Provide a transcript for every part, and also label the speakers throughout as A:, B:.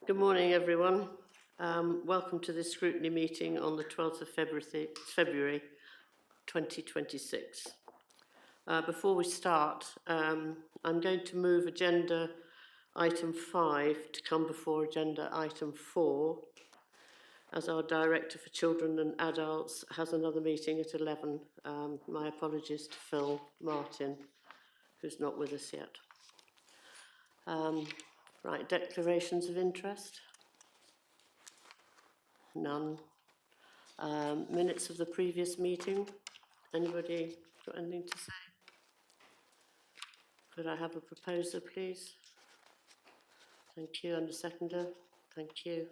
A: Good morning, everyone. Welcome to this scrutiny meeting on the 12th of February 2026. Before we start, I'm going to move agenda item 5 to come before agenda item 4, as our Director for Children and Adults has another meeting at 11. My apologies to Phil Martin, who's not with us yet. Right, declarations of interest? None. Minutes of the previous meeting. Anybody got anything to say? Could I have a proposer, please? Thank you. And a seconder? Thank you.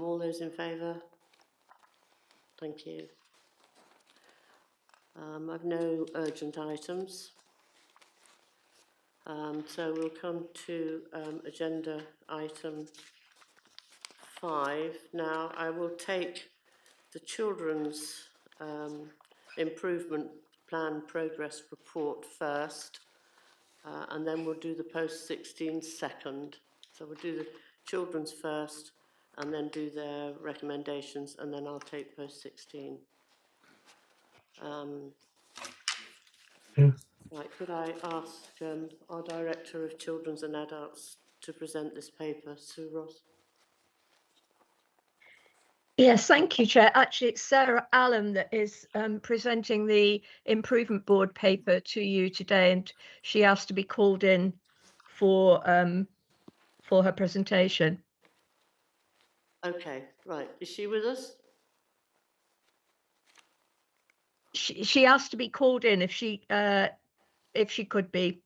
A: All those in favour? Thank you. I've no urgent items. So we'll come to agenda item 5. Now, I will take the Children's Improvement Plan Progress Report first, and then we'll do the post-16 second. So we'll do the children's first, and then do their recommendations, and then I'll take post-16. Right, could I ask our Director of Children's and Adults to present this paper, Sue Ross?
B: Yes, thank you, Chair. Actually, it's Sarah Allen that is presenting the Improvement Board paper to you today, and she asked to be called in for her presentation.
A: Okay, right. Is she with us?
B: She asked to be called in if she could be.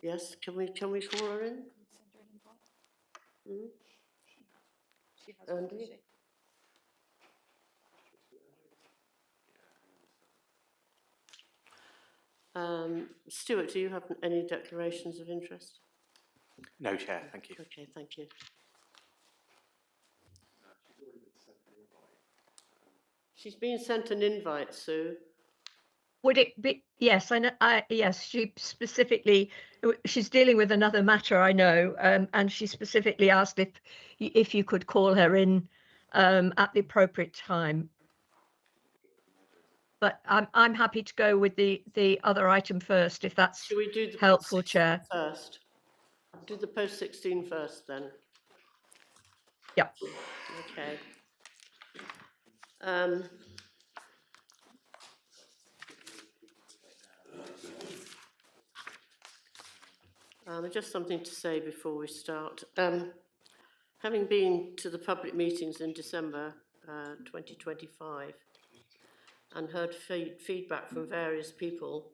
A: Yes. Can we call her in?
C: Send her an invite.
A: Mm-hmm.
C: She has one, does she?
A: Stuart, do you have any declarations of interest?
D: No, Chair, thank you.
A: Okay, thank you. She's been sent an invite, Sue.
B: Would it be? Yes, I know. Yes, she's dealing with another matter, I know, and she specifically asked if you could call her in at the appropriate time. But I'm happy to go with the other item first, if that's
A: Should we do the
B: helpful, Chair.
A: First? Do the post-16 first, then.
B: Yeah.
A: Okay. Just something to say before we start. Having been to the public meetings in December 2025 and heard feedback from various people,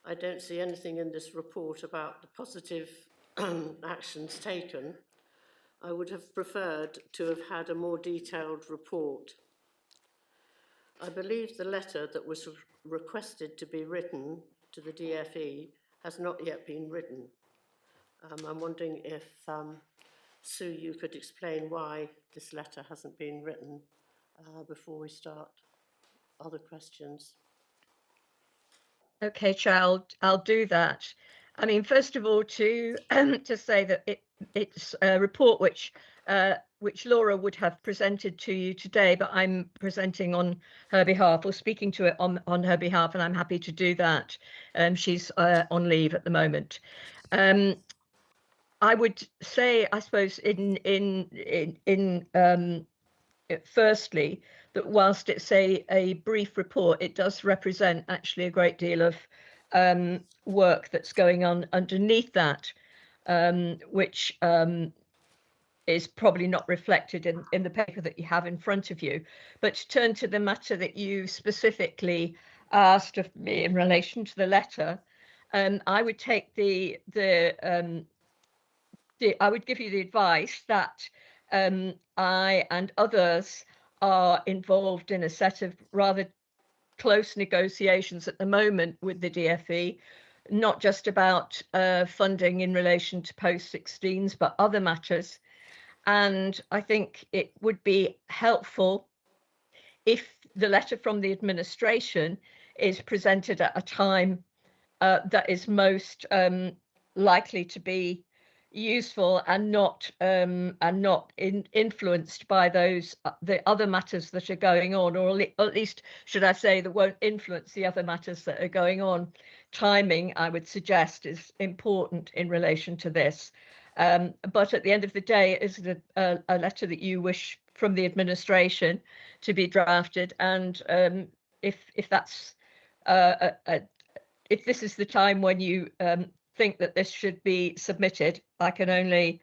A: I don't see anything in this report about the positive actions taken. I would have preferred to have had a more detailed report. I believe the letter that was requested to be written to the DFE has not yet been written. I'm wondering if, Sue, you could explain why this letter hasn't been written before we start other questions.
B: Okay, Chair, I'll do that. I mean, first of all, to say that it's a report which Laura would have presented to you today, but I'm presenting on her behalf, or speaking to it on her behalf, and I'm happy to do that. She's on leave at the moment. I would say, I suppose, firstly, that whilst it's a brief report, it does represent actually a great deal of work that's going on underneath that, which is probably not reflected in the paper that you have in front of you. But to turn to the matter that you specifically asked of me in relation to the letter, I would take I would give you the advice that I and others are involved in a set of rather close negotiations at the moment with the DFE, not just about funding in relation to post-16s, but other matters. And I think it would be helpful if the letter from the administration is presented at a time that is most likely to be useful and not influenced by those the other matters that are going on, or at least should I say, that won't influence the other matters that are going on. Timing, I would suggest, is important in relation to this. But at the end of the day, is it a letter that you wish from the administration to be drafted? And if that's if this is the time when you think that this should be submitted, I can only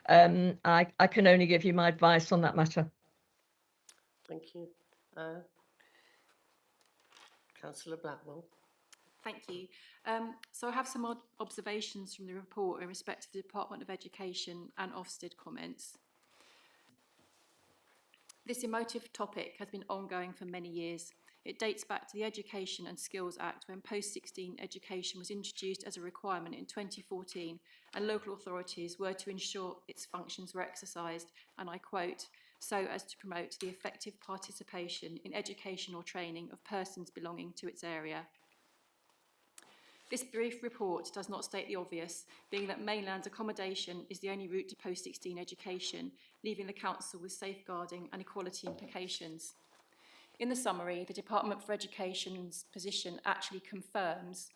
B: I can only give you my advice on that matter.
A: Thank you. Councillor Blackwell.
C: Thank you. So I have some odd observations from the report in respect to the Department of Education and Ofsted comments. This emotive topic has been ongoing for many years. It dates back to the Education and Skills Act, when post-16 education was introduced as a requirement in 2014, and local authorities were to ensure its functions were exercised, and I quote, so as to promote the effective participation in educational training of persons belonging to its area. This brief report does not state the obvious, being that mainland accommodation is the only route to post-16 education, leaving the council with safeguarding and equality implications. In the summary, the Department for Education's position actually confirms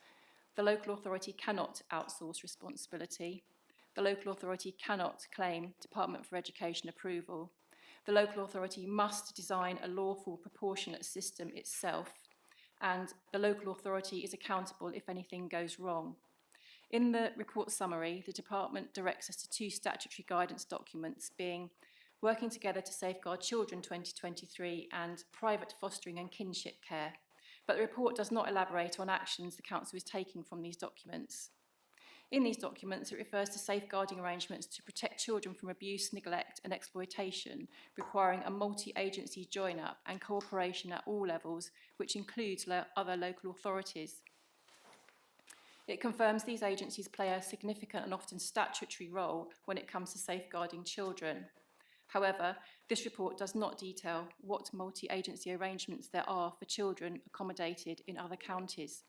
C: the local authority cannot outsource responsibility. The local authority cannot claim Department for Education approval. The local authority must design a lawful, proportionate system itself, and the local authority is accountable if anything goes wrong. In the report summary, the department directs us to two statutory guidance documents, being Working Together to Safeguard Children 2023 and Private Fostering and Kinship Care. But the report does not elaborate on actions the council is taking from these documents. In these documents, it refers to safeguarding arrangements to protect children from abuse, neglect and exploitation, requiring a multi-agency join-up and cooperation at all levels, which includes other local authorities. It confirms these agencies play a significant and often statutory role when it comes to safeguarding children. However, this report does not detail what multi-agency arrangements there are for children accommodated in other counties.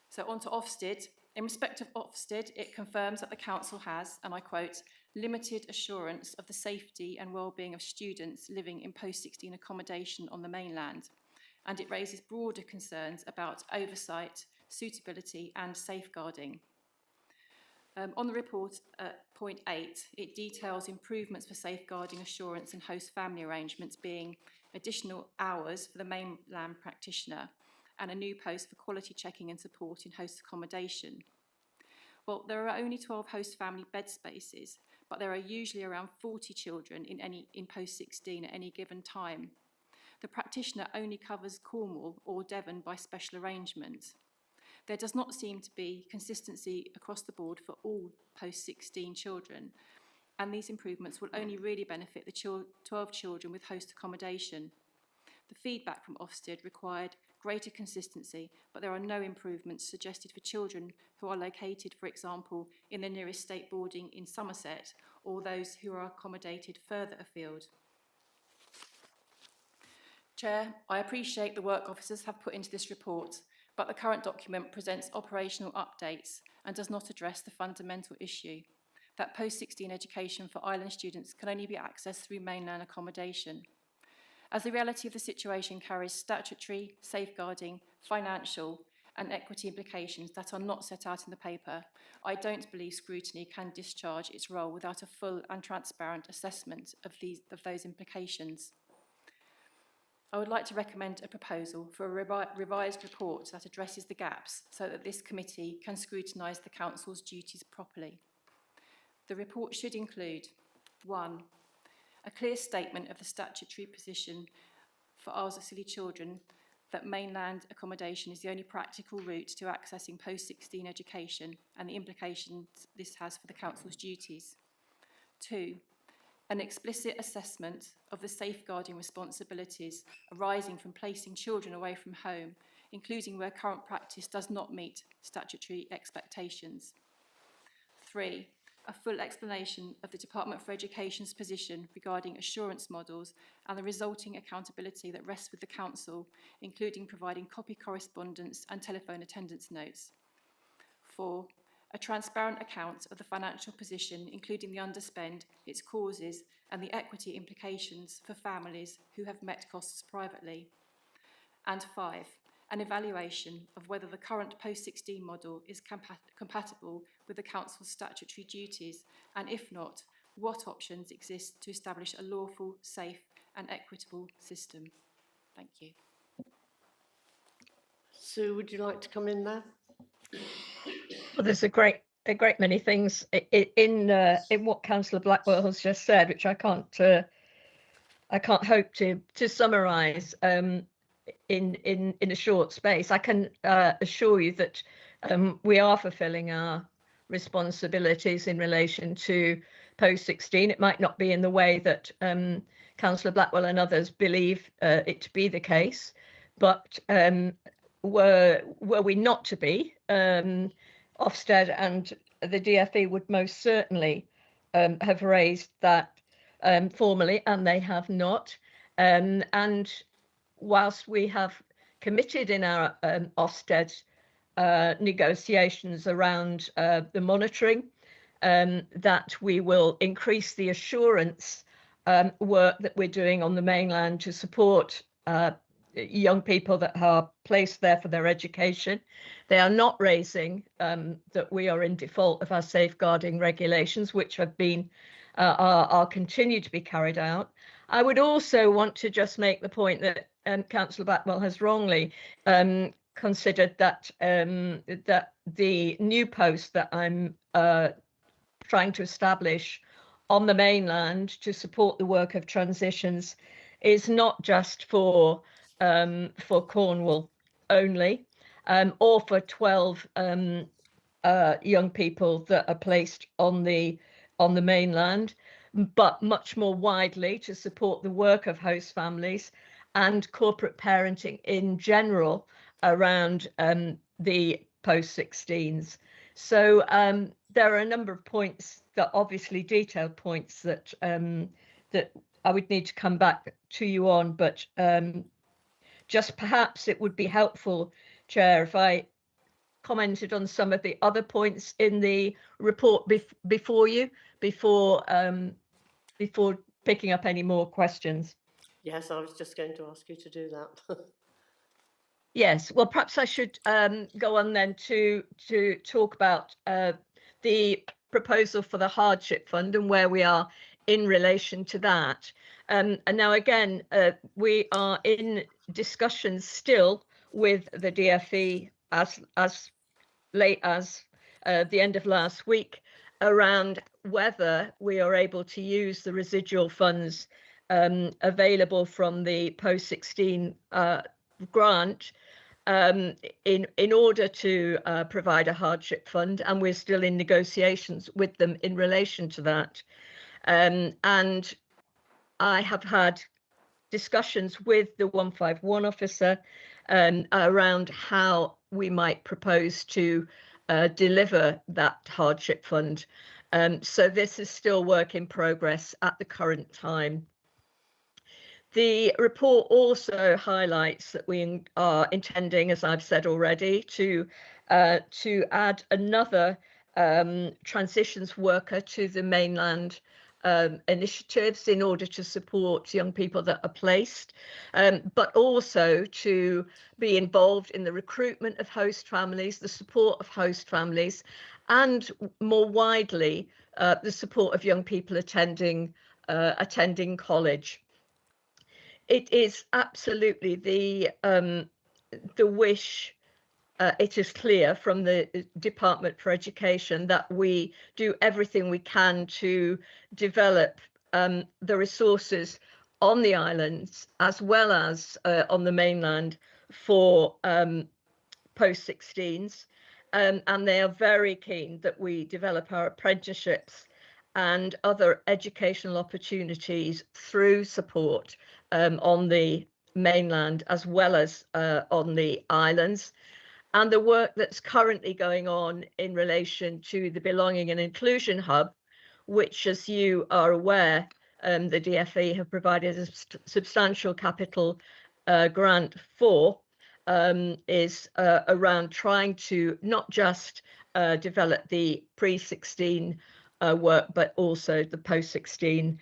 C: So on to Ofsted. In respect of Ofsted, it confirms that the council has, and I quote, limited assurance of the safety and well-being of students living in post-16 accommodation on the mainland, and it raises broader concerns about oversight, suitability and safeguarding. On the report at point 8, it details improvements for safeguarding assurance and host family arrangements, being additional hours for the mainland practitioner and a new post for quality checking and support in host accommodation. Well, there are only 12 host family bed spaces, but there are usually around 40 children in post-16 at any given time. The practitioner only covers Cornwall or Devon by special arrangement. There does not seem to be consistency across the board for all post-16 children, and these improvements will only really benefit the 12 children with host accommodation. The feedback from Ofsted required greater consistency, but there are no improvements suggested for children who are located, for example, in the nearest state boarding in Somerset, or those who are accommodated further afield. Chair, I appreciate the work officers have put into this report, but the current document presents operational updates and does not address the fundamental issue that post-16 education for island students can only be accessed through mainland accommodation. As the reality of the situation carries statutory, safeguarding, financial and equity implications that are not set out in the paper, I don't believe Scrutiny can discharge its role without a full and transparent assessment of those implications. I would like to recommend a proposal for a revised report that addresses the gaps so that this committee can scrutinise the council's duties properly. The report should include 1. A clear statement of the statutory position for our auxiliary children that mainland accommodation is the only practical route to accessing post-16 education and the implications this has for the council's duties. 2. An explicit assessment of the safeguarding responsibilities arising from placing children away from home, including where current practice does not meet statutory expectations. 3. A full explanation of the Department for Education's position regarding assurance models and the resulting accountability that rests with the Council, including providing copy correspondence and telephone attendance notes. 4. a transparent account of the financial position, including the underspend, its causes, and the equity implications for families who have met costs privately. And 5, an evaluation of whether the current post-16 model is compatible with the Council's statutory duties, and if not, what options exist to establish a lawful, safe and equitable system. Thank you.
A: Sue, would you like to come in there?
B: Well, there's a great many things in what Councillor Blackwell has just said, which I can't hope to summarise in a short space. I can assure you that we are fulfilling our responsibilities in relation to post-16. It might not be in the way that Councillor Blackwell and others believe it to be the case, but were we not to be, Ofsted and the DfE would most certainly have raised that formally, and they have not. And whilst we have committed in our Ofsted negotiations around the monitoring, that we will increase the assurance work that we're doing on the mainland to support young people that are placed there for their education. They are not raising that we are in default of our safeguarding regulations, which have been are continue to be carried out. I would also want to just make the point that Councillor Blackwell has wrongly considered that that the new post that I'm trying to establish on the mainland to support the work of transitions is not just for Cornwall only, or for 12 young people that are placed on the mainland, but much more widely to support the work of host families and corporate parenting in general around the post-16s. So there are a number of points that obviously detailed points that that I would need to come back to you on, but just perhaps it would be helpful, Chair, if I commented on some of the other points in the report before you, before picking up any more questions.
A: Yes, I was just going to ask you to do that.
B: Yes, well, perhaps I should go on then to talk about the proposal for the hardship fund and where we are in relation to that. And now again, we are in discussions still with the DfE as late as the end of last week around whether we are able to use the residual funds available from the post-16 grant in order to provide a hardship fund, and we're still in negotiations with them in relation to that. And I have had discussions with the 151 officer around how we might propose to deliver that hardship fund. So this is still work in progress at the current time. The report also highlights that we are intending, as I've said already, to add another transitions worker to the mainland initiatives in order to support young people that are placed, but also to be involved in the recruitment of host families, the support of host families, and more widely, the support of young people attending college. It is absolutely the wish. It is clear from the Department for Education that we do everything we can to develop the resources on the islands as well as on the mainland for post-16s, and they are very keen that we develop our apprenticeships and other educational opportunities through support on the mainland as well as on the islands. And the work that's currently going on in relation to the Belonging and Inclusion Hub, which, as you are aware, the DfE have provided a substantial capital grant for, is around trying to not just develop the pre-16 work, but also the post-16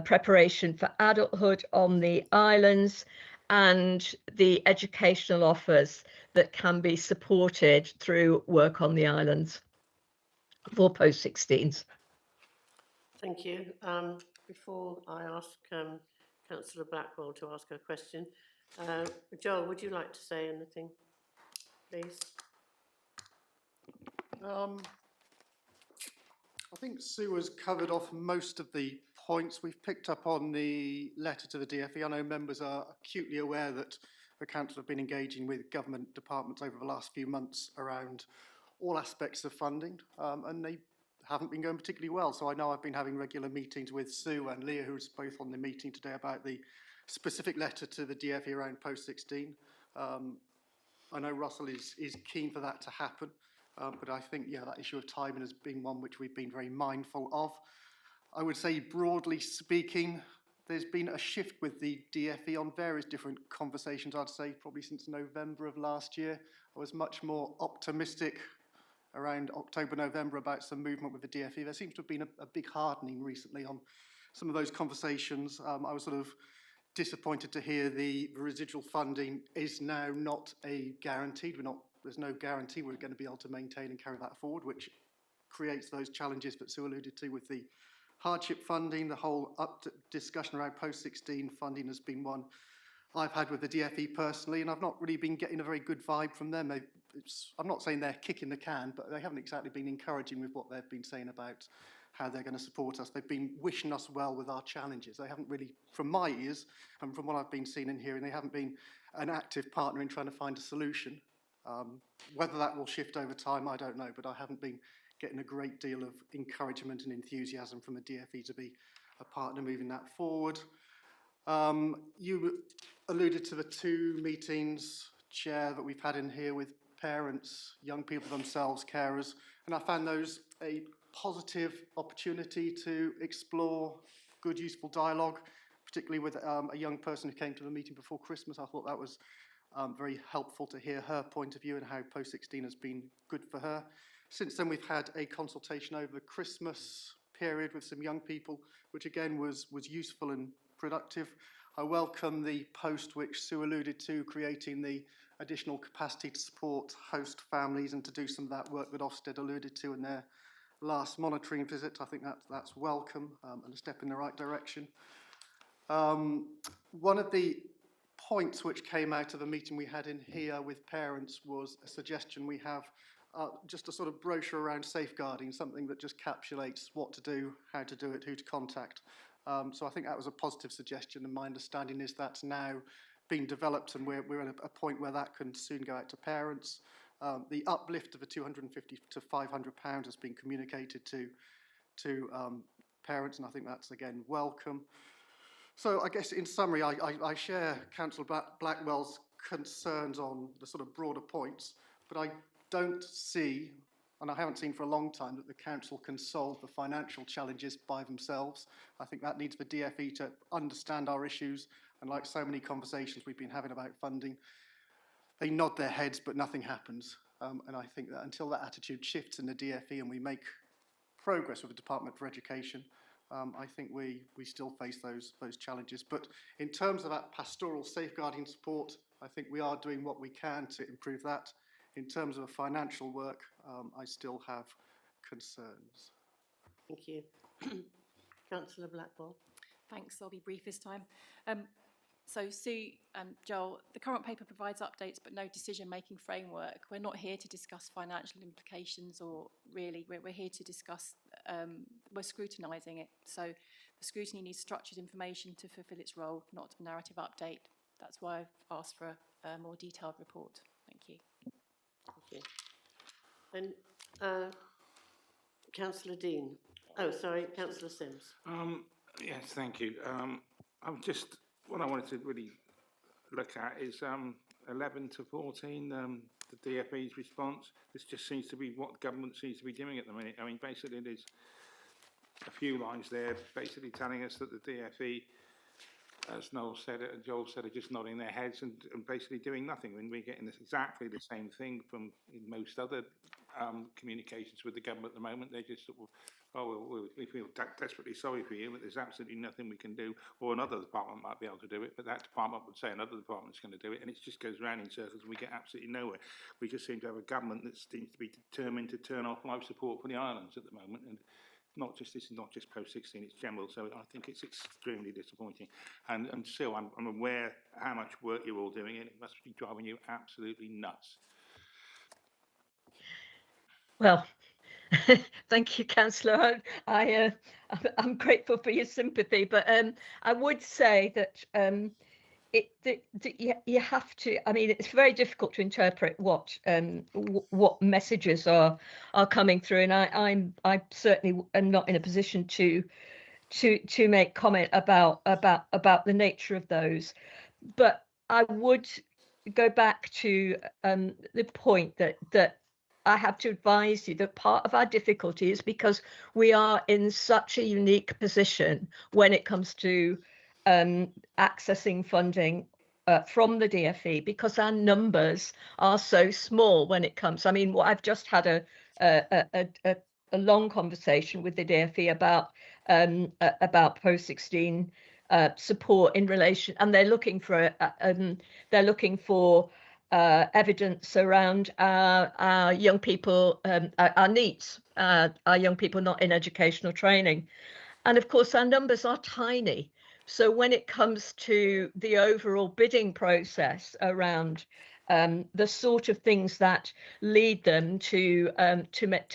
B: preparation for adulthood on the islands, and the educational offers that can be supported through work on the islands for post-16s.
A: Thank you. Before I ask Councillor Blackwell to ask her question, Joel, would you like to say anything, please?
E: I think Sue has covered off most of the points. We've picked up on the letter to the DfE. I know members are acutely aware that the council have been engaging with government departments over the last few months around all aspects of funding, and they haven't been going particularly well. So I know I've been having regular meetings with Sue and Leah, who's both on the meeting today, about the specific letter to the DfE around post-16. I know Russell is keen for that to happen. But I think, yeah, that issue of timing has been one which we've been very mindful of. I would say, broadly speaking, there's been a shift with the DfE on various different conversations, I'd say, probably since November of last year. I was much more optimistic around October, November about some movement with the DfE. There seems to have been a big hardening recently on some of those conversations. I was sort of disappointed to hear the residual funding is now not a guaranteed. There's no guarantee we're going to be able to maintain and carry that forward, which creates those challenges that Sue alluded to with the hardship funding. The whole discussion around post-16 funding has been one I've had with the DfE personally, and I've not really been getting a very good vibe from them. I'm not saying they're kicking the can, but they haven't exactly been encouraging with what they've been saying about how they're going to support us. They've been wishing us well with our challenges. They haven't really, from my ears and from what I've been seeing and hearing, they haven't been an active partner in trying to find a solution. Whether that will shift over time, I don't know, but I haven't been getting a great deal of encouragement and enthusiasm from the DfE to be a partner moving that forward. You alluded to the 2 meetings, Chair, that we've had in here with parents, young people themselves, carers, and I found those a positive opportunity to explore good, useful dialogue, particularly with a young person who came to the meeting before Christmas. I thought that was very helpful to hear her point of view and how post-16 has been good for her. Since then, we've had a consultation over the Christmas period with some young people, which again was useful and productive. I welcome the post which Sue alluded to, creating the additional capacity to support host families and to do some of that work that Ofsted alluded to in their last monitoring visit. I think that's welcome and a step in the right direction. One of the points which came out of a meeting we had in here with parents was a suggestion we have just a sort of brochure around safeguarding, something that just encapsulates what to do, how to do it, who to contact. So I think that was a positive suggestion, and my understanding is that's now being developed, and we're at a point where that can soon go out to parents. The uplift of the £250 to £500 has been communicated to parents, and I think that's again welcome. So I guess in summary, I share Councillor Blackwell's concerns on the sort of broader points, but I don't see, and I haven't seen for a long time, that the council can solve the financial challenges by themselves. I think that needs the DfE to understand our issues, and like so many conversations we've been having about funding, they nod their heads but nothing happens. And I think that until that attitude shifts in the DfE and we make progress with the Department for Education, I think we still face those challenges. But in terms of that pastoral safeguarding support, I think we are doing what we can to improve that. In terms of financial work, I still have concerns.
A: Thank you. Councillor Blackwell.
C: Thanks, I'll be brief this time. So Sue and Joel, the current paper provides updates but no decision-making framework. We're not here to discuss financial implications, or really, we're here to discuss, we're scrutinising it. So the scrutiny needs structured information to fulfil its role, not a narrative update. That's why I've asked for a more detailed report. Thank you.
A: Thank you. Then Councillor Dean. Oh, sorry, Councillor Sims.
F: Yes, thank you. What I wanted to really look at is 11 to 14, the DfE's response. This just seems to be what government seems to be doing at the minute. I mean, basically there's a few lines there basically telling us that the DfE, as Noel said it and Joel said it, just nodding their heads and basically doing nothing. When we're getting exactly the same thing from in most other communications with the government at the moment. They just sort of, oh, well, we feel desperately sorry for you, but there's absolutely nothing we can do. Or another department might be able to do it, but that department would say another department's going to do it, and it just goes round in circles, and we get absolutely nowhere. We just seem to have a government that seems to be determined to turn off life support for the islands at the moment, and this is not just post-16, it's general, so I think it's extremely disappointing. And still, I'm aware how much work you're all doing, and it must be driving you absolutely nuts.
B: Well, thank you, Councillor. I'm grateful for your sympathy, but I would say that you have to. I mean, it's very difficult to interpret what messages are coming through, and I certainly am not in a position to make comment about the nature of those. But I would go back to the point that I have to advise you that part of our difficulty is because we are in such a unique position when it comes to accessing funding from the DFE, because our numbers are so small when it comes. I mean, I've just had a long conversation with the DFE about post-16 support in relation, and they're looking for evidence around our young people, our needs, our young people not in educational training. And of course, our numbers are tiny. So when it comes to the overall bidding process around the sort of things that lead them to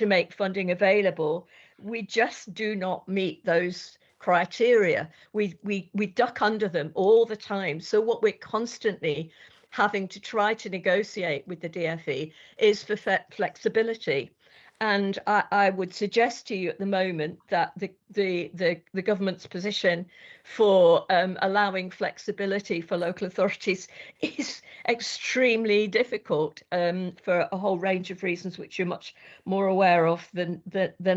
B: make funding available, we just do not meet those criteria. We duck under them all the time. So what we're constantly having to try to negotiate with the DFE is for flexibility. And I would suggest to you at the moment that the government's position for allowing flexibility for local authorities is extremely difficult for a whole range of reasons, which you're much more aware of than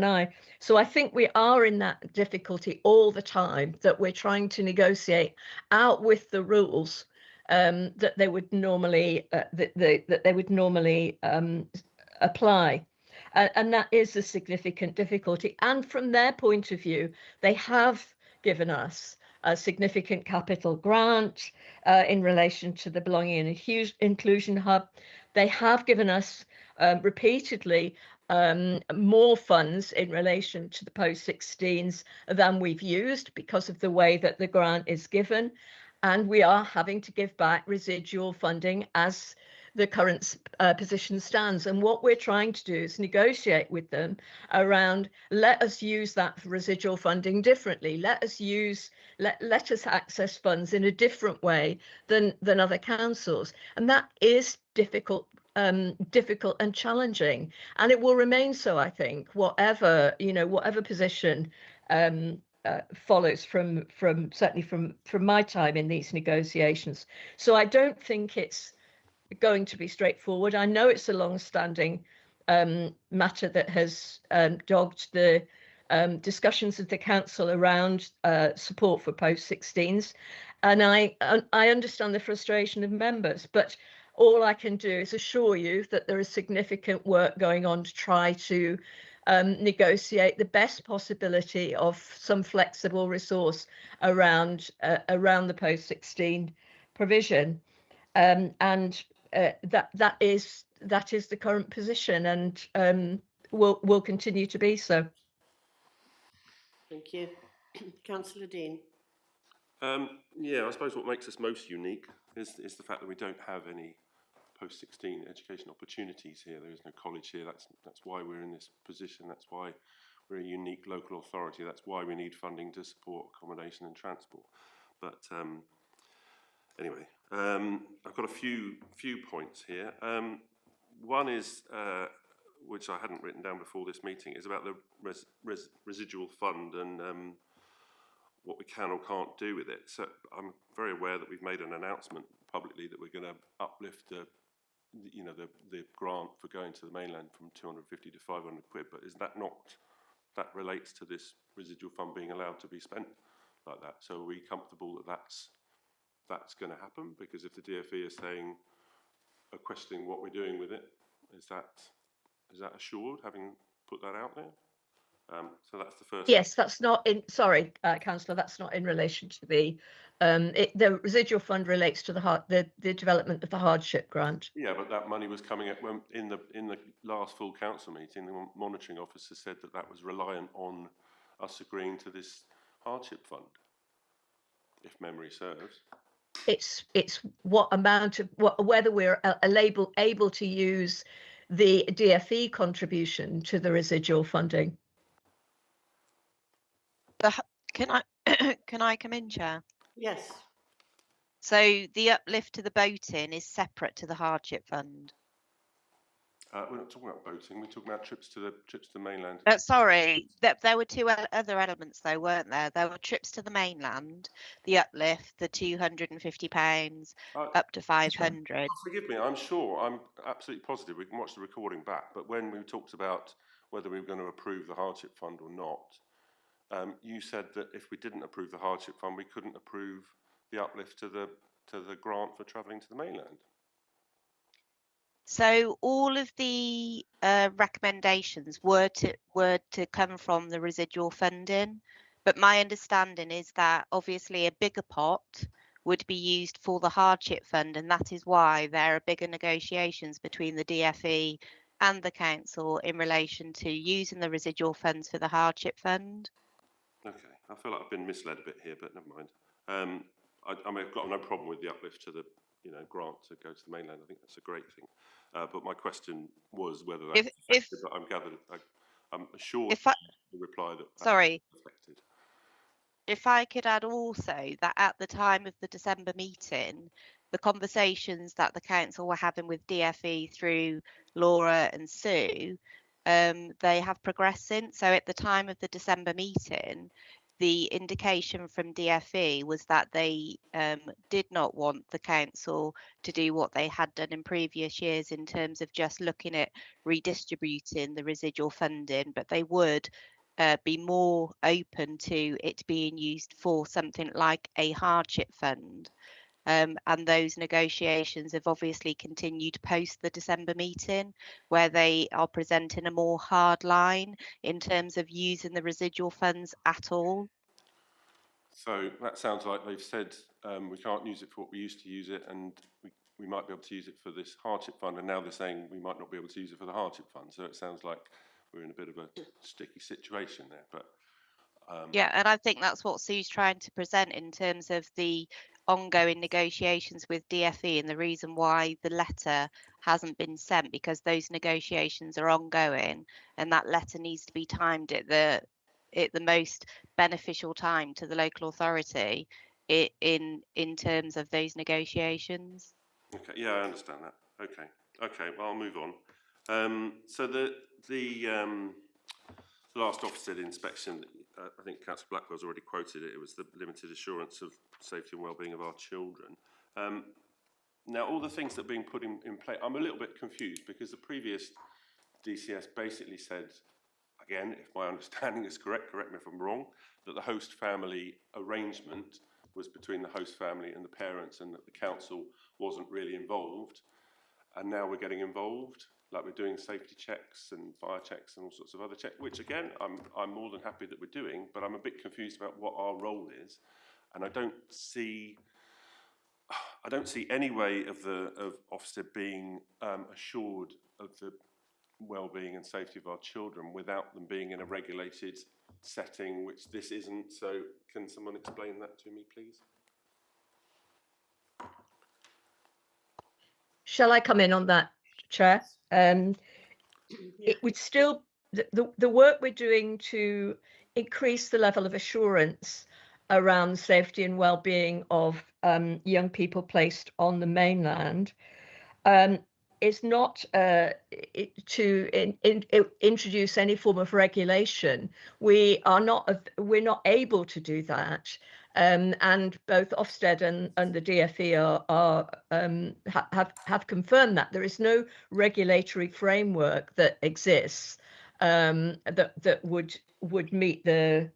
B: I. So I think we are in that difficulty all the time, that we're trying to negotiate out with the rules that they would normally apply. And that is a significant difficulty. And from their point of view, they have given us a significant capital grant in relation to the Belonging and Inclusion Hub. They have given us repeatedly more funds in relation to the post-16s than we've used because of the way that the grant is given. And we are having to give back residual funding as the current position stands. And what we're trying to do is negotiate with them around, let us use that residual funding differently. Let us access funds in a different way than other councils. And that is difficult and challenging. And it will remain so, I think, whatever position follows from certainly from my time in these negotiations. So I don't think it's going to be straightforward. I know it's a long-standing matter that has dogged the discussions of the council around support for post-16s, and I understand the frustration of members, but all I can do is assure you that there is significant work going on to try to negotiate the best possibility of some flexible resource around the post-16 provision, and that is the current position, and will continue to be so.
A: Thank you. Councillor Dean.
G: Yeah, I suppose what makes us most unique is the fact that we don't have any post-16 education opportunities here. There is no college here. That's why we're in this position. That's why we're a unique local authority. That's why we need funding to support accommodation and transport. But anyway, I've got a few points here. One is, which I hadn't written down before this meeting, is about the residual fund and what we can or can't do with it. So I'm very aware that we've made an announcement publicly that we're going to uplift the grant for going to the mainland from 250 to 500 quid, but is that not, that relates to this residual fund being allowed to be spent like that? So are we comfortable that that's going to happen? Because if the DFE is saying, are questioning what we're doing with it, is that Is that assured, having put that out there? So that's the first.
B: Yes, that's not in, sorry, Councillor, that's not in relation to the, the residual fund relates to the development of the hardship grant.
G: Yeah, but that money was coming at, when, in the last full council meeting, the monitoring officer said that that was reliant on us agreeing to this hardship fund, if memory serves.
B: It's what amount of, whether we're able to use the DFE contribution to the residual funding.
H: Can I can I come in, Chair?
A: Yes.
H: So the uplift to the boating is separate to the hardship fund.
G: We're not talking about boating. We're talking about trips to the mainland.
H: Sorry, there were two other elements though, weren't there? There were trips to the mainland, the uplift, the £250 up to 500.
G: Forgive me. I'm sure. I'm absolutely positive. We can watch the recording back. But when we talked about whether we were going to approve the hardship fund or not, you said that if we didn't approve the hardship fund, we couldn't approve the uplift to the grant for travelling to the mainland.
H: So all of the recommendations were to come from the residual funding, but my understanding is that obviously a bigger pot would be used for the hardship fund, and that is why there are bigger negotiations between the DFE and the council in relation to using the residual funds for the hardship fund.
G: Okay, I feel like I've been misled a bit here, but never mind. I mean, I've got no problem with the uplift to the grant to go to the mainland. I think that's a great thing. But my question was whether that's affected, but I'm assured the reply that
H: sorry.
G: affected.
H: If I could add also that at the time of the December meeting, the conversations that the council were having with DFE through Laura and Sue, they have progressed since. So at the time of the December meeting, the indication from DFE was that they did not want the council to do what they had done in previous years in terms of just looking at redistributing the residual funding, but they would be more open to it being used for something like a hardship fund. And those negotiations have obviously continued post the December meeting, where they are presenting a more hard line in terms of using the residual funds at all.
G: So that sounds like they've said we can't use it for what we used to use it, and we might be able to use it for this hardship fund, and now they're saying we might not be able to use it for the hardship fund. So it sounds like we're in a bit of a sticky situation there. But
H: yeah, and I think that's what Sue's trying to present in terms of the ongoing negotiations with DFE, and the reason why the letter hasn't been sent, because those negotiations are ongoing, and that letter needs to be timed at the most beneficial time to the local authority in terms of those negotiations.
G: okay, yeah, I understand that. Okay, well, I'll move on. So the last Ofsted inspection, I think Councillor Blackwell's already quoted it. It was the limited assurance of safety and well-being of our children. Now, all the things that are being put in place, I'm a little bit confused because the previous DCS basically said, again, if my understanding is correct me if I'm wrong, that the host family arrangement was between the host family and the parents, and that the council wasn't really involved. And now we're getting involved, like we're doing safety checks and fire checks and all sorts of other checks, which again, I'm more than happy that we're doing, but I'm a bit confused about what our role is. And I don't see any way of Ofsted being assured of the well-being and safety of our children without them being in a regulated setting, which this isn't. So can someone explain that to me, please?
B: Shall I come in on that, Chair? It would still, the work we're doing to increase the level of assurance around the safety and well-being of young people placed on the mainland is not to introduce any form of regulation. We're not able to do that. And both Ofsted and the DFE have confirmed that there is no regulatory framework that exists that would meet the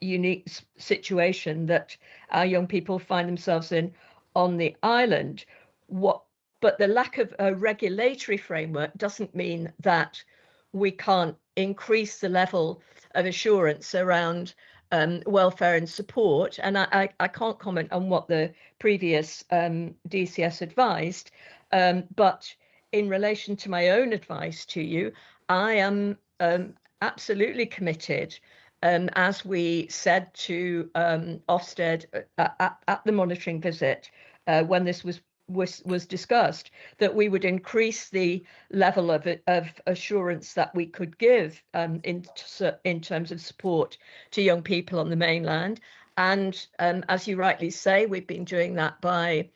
B: unique situation that our young people find themselves in on the island. What But the lack of a regulatory framework doesn't mean that we can't increase the level of assurance around welfare and support. And I can't comment on what the previous DCS advised, but in relation to my own advice to you, I am absolutely committed, as we said to Ofsted at the monitoring visit when this was discussed, that we would increase the level of assurance that we could give in terms of support to young people on the mainland. And as you rightly say, we've been doing that by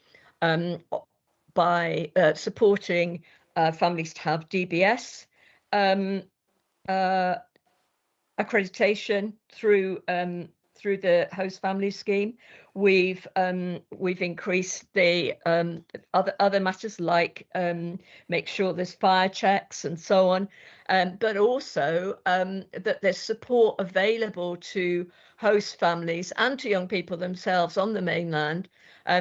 B: supporting families to have DBS accreditation through the host family scheme. We've increased the other matters like make sure there's fire checks and so on, but also that there's support available to host families and to young people themselves on the mainland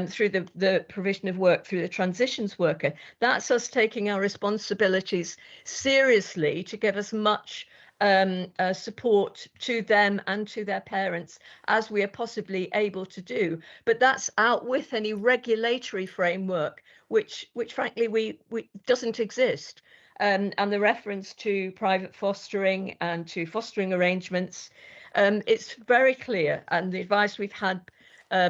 B: through the provision of work through the transitions worker. That's us taking our responsibilities seriously to give as much support to them and to their parents as we are possibly able to do. But that's out with any regulatory framework, which frankly we doesn't exist. And the reference to private fostering and to fostering arrangements, it's very clear, and the advice we've had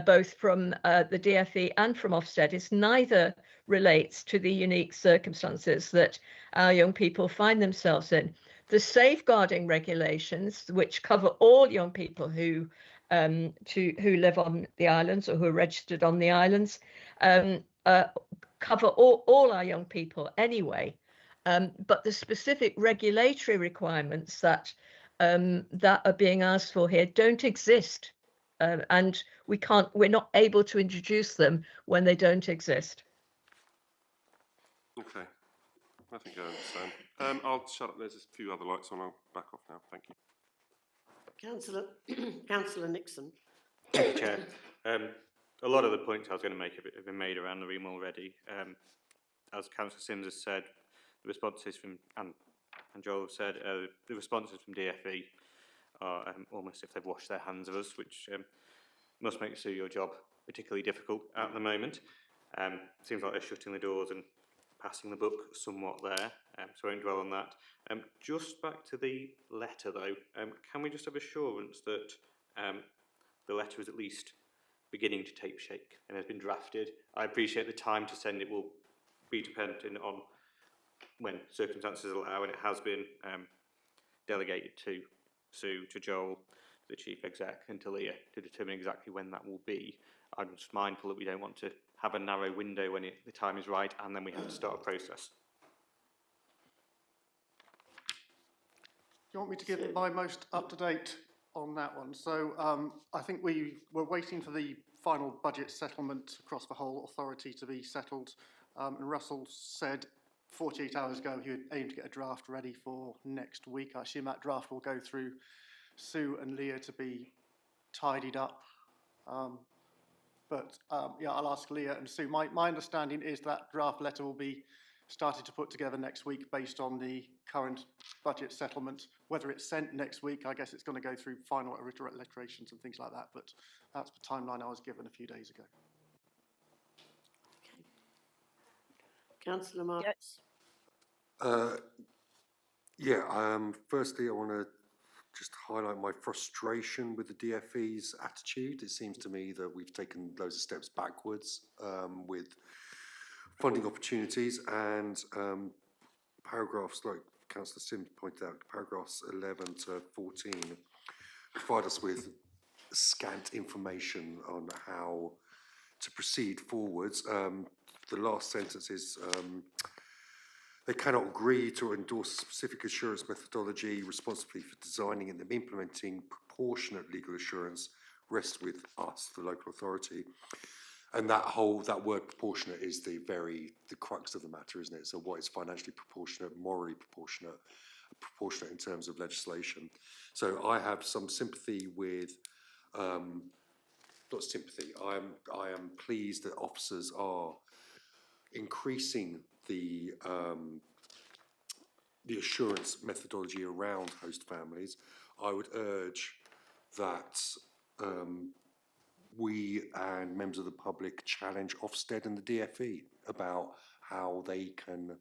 B: both from the DfE and from Ofsted is neither relates to the unique circumstances that our young people find themselves in. The safeguarding regulations, which cover all young people who live on the islands or who are registered on the islands, cover all our young people anyway. But the specific regulatory requirements that are being asked for here don't exist, and we're not able to introduce them when they don't exist.
G: Okay, I think I understand. I'll shut up. There's a few other lights on. I'll back off now. Thank you.
A: Councillor Nixon.
D: Thank you, Chair. A lot of the points I was going to make have been made around the room already. As Councillor Sims has said, the responses from, and Joel have said, the responses from DfE are almost if they've washed their hands of us, which must make your job particularly difficult at the moment. Seems like they're shutting the doors and passing the buck somewhat there, so I won't dwell on that. Just back to the letter though, can we just have assurance that the letter is at least beginning to take shape and has been drafted? I appreciate the time to send it will be dependent on when circumstances allow, and it has been delegated to Sue, to Joel, the Chief Exec, and to Leah to determine exactly when that will be. I'm just mindful that we don't want to have a narrow window when the time is right and then we have to start a process.
E: Do you want me to give my most up-to-date on that one? So I think we were waiting for the final budget settlement across the whole authority to be settled. And Russell said 48 hours ago he would aim to get a draft ready for next week. I assume that draft will go through Sue and Leah to be tidied up. Yeah, I'll ask Leah and Sue. My understanding is that draft letter will be started to put together next week based on the current budget settlement. Whether it's sent next week, I guess it's going to go through final iterations and things like that, but that's the timeline I was given a few days ago.
A: Okay. Councillor Marks.
I: Firstly, I want to just highlight my frustration with the DfE's attitude. It seems to me that we've taken loads of steps backwards with funding opportunities, and paragraphs, like Councillor Sims pointed out, paragraphs 11 to 14 provide us with scant information on how to proceed forwards. The last sentence is they cannot agree to endorse a specific assurance methodology responsibly for designing and implementing proportionate legal assurance rests with us, the local authority. And that word proportionate is the crux of the matter, isn't it? So what is financially proportionate, morally proportionate, proportionate in terms of legislation? So I have some sympathy with, not sympathy, I am pleased that officers are increasing the assurance methodology around host families, I would urge that we and members of the public challenge Ofsted and the DfE about how they can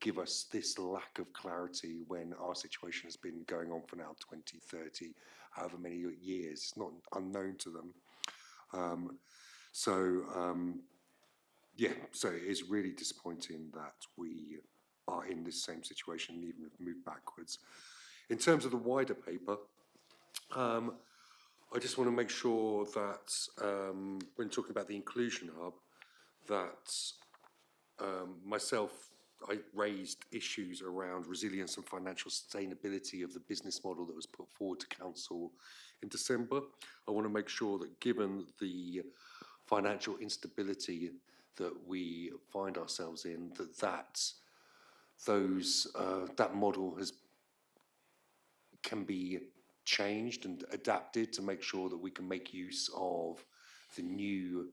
I: give us this lack of clarity when our situation has been going on for now 20, 30, however many years. It's not unknown to them. Yeah, so it is really disappointing that we are in this same situation and even have moved backwards. In terms of the wider paper, I just want to make sure that when talking about the Inclusion Hub, that I raised issues around resilience and financial sustainability of the business model that was put forward to Council in December. I want to make sure that given the financial instability that we find ourselves in, that model can be changed and adapted to make sure that we can make use of the new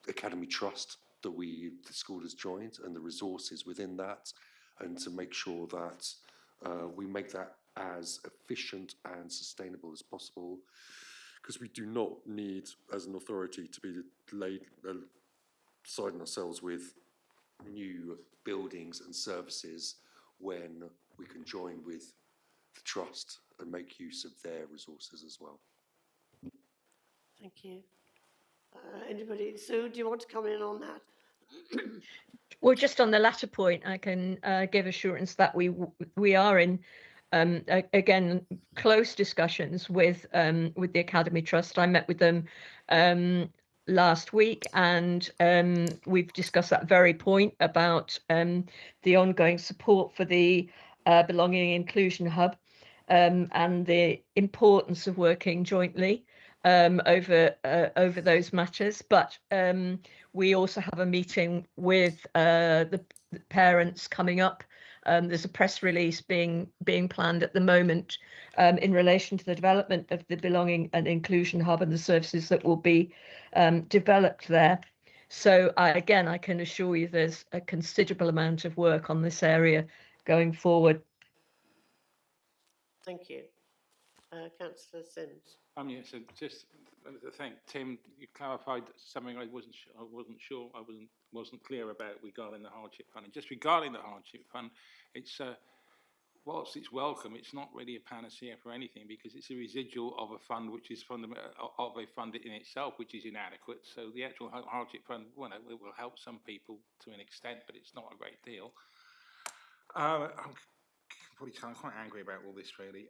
I: Academy Trust that the school has joined and the resources within that, and to make sure that we make that as efficient and sustainable as possible, because we do not need, as an authority, to be siding ourselves with new buildings and services when we can join with the trust and make use of their resources as well.
A: Thank you. Anybody? Sue, do you want to come in on that?
B: Well, just on the latter point, I can give assurance that we are in again close discussions with the Academy Trust. I met with them last week, and we've discussed that very point about the ongoing support for the Belonging and Inclusion Hub, and the importance of working jointly over those matters. But we also have a meeting with the parents coming up. There's a press release being planned at the moment in relation to the development of the Belonging and Inclusion Hub and the services that will be developed there. So I can assure you there's a considerable amount of work on this area going forward.
A: Thank you. Councillor Sims.
F: Yeah, so just to thank Tim, you clarified something I wasn't sure, I wasn't clear about regarding the hardship fund. And just regarding the hardship fund, it's whilst it's welcome, it's not really a panacea for anything, because it's a residual of a fund which is of a fund in itself which is inadequate. So the actual hardship fund, well, it will help some people to an extent, but it's not a great deal. I'm quite angry about all this, really.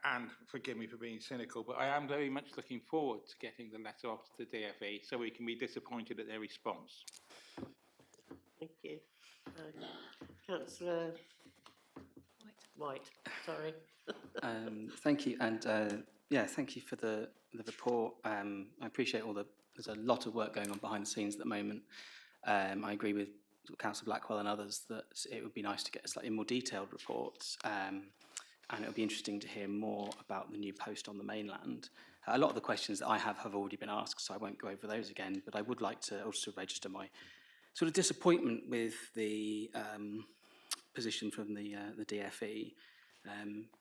F: And forgive me for being cynical, but I am very much looking forward to getting the letter off to the DfE so we can be disappointed at their response.
A: Thank you. Councillor White, sorry.
J: Thank you, and thank you for the report. I appreciate there's a lot of work going on behind the scenes at the moment. I agree with Councillor Blackwell and others that it would be nice to get a slightly more detailed report. And it would be interesting to hear more about the new post on the mainland. A lot of the questions that I have already been asked, so I won't go over those again, but I would like to also register my sort of disappointment with the position from the DfE.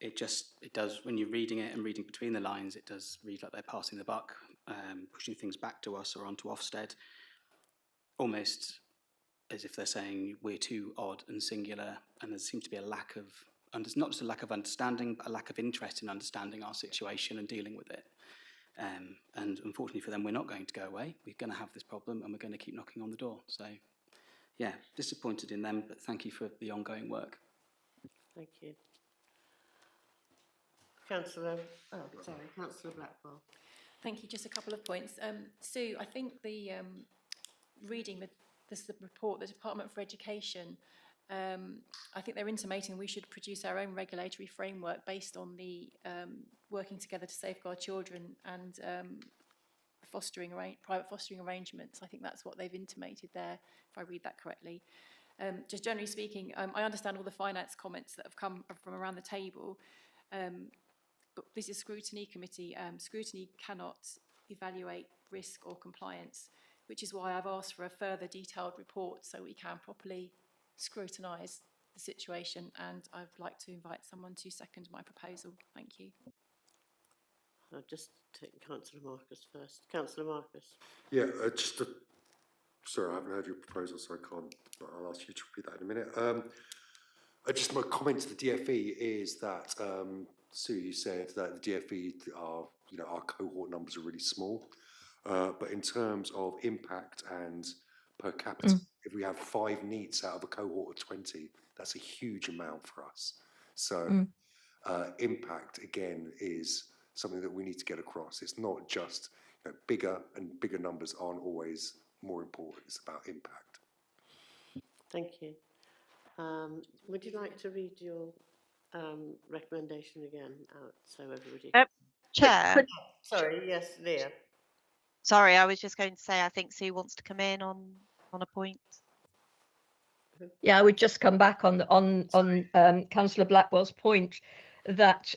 J: It does, when you're reading it and reading between the lines, it does read like they're passing the buck, pushing things back to us or onto Ofsted, almost as if they're saying we're too odd and singular, and there seems to be a lack of, and it's not just a lack of understanding, but a lack of interest in understanding our situation and dealing with it. And unfortunately for them, we're not going to go away. We're going to have this problem, and we're going to keep knocking on the door. So, yeah, disappointed in them, but thank you for the ongoing work.
A: Thank you. Councillor Blackwell.
C: Thank you. Just a couple of points. Sue, I think reading the report, the Department for Education, I think they're intimating we should produce our own regulatory framework based on the working together to safeguard children and private fostering arrangements. I think that's what they've intimated there, if I read that correctly. Just generally speaking, I understand all the finance comments that have come from around the table, but this is Scrutiny Committee. Scrutiny cannot evaluate risk or compliance. which is why I've asked for a further detailed report so we can properly scrutinise the situation, and I'd like to invite someone to second my proposal. Thank you.
A: I'll just take Councillor Marcus first. Councillor Marcus.
I: Yeah, sorry, I haven't heard your proposal, so I can't, but I'll ask you to repeat that in a minute. Just my comment to the DFE is that, Sue, you said that the DFE are, our cohort numbers are really small. But in terms of impact and per capita, if we have 5 NEETs out of a cohort of 20, that's a huge amount for us. So impact, again, is something that we need to get across. It's not just, bigger numbers aren't always more important. It's about impact.
A: Thank you. Would you like to read your recommendation again out so everybody...
H: Chair.
A: Sorry, yes, Leah.
H: Sorry, I was just going to say, I think Sue wants to come in on a point.
B: Yeah, I would just come back on Councillor Blackwell's point that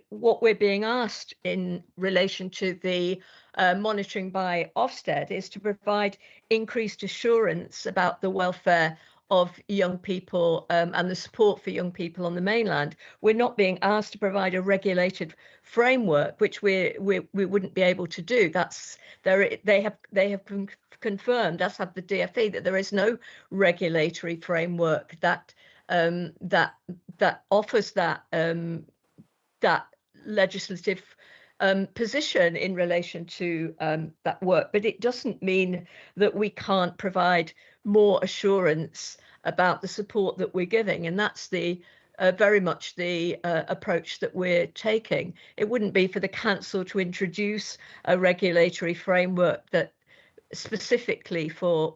B: what we're being asked in relation to the monitoring by Ofsted is to provide increased assurance about the welfare of young people and the support for young people on the mainland. We're not being asked to provide a regulated framework, which we wouldn't be able to do. They have confirmed, as have the DfE, that there is no regulatory framework that offers that legislative position in relation to that work. But it doesn't mean that we can't provide more assurance about the support that we're giving, and that's the very much the approach that we're taking. It wouldn't be for the council to introduce a regulatory framework that specifically for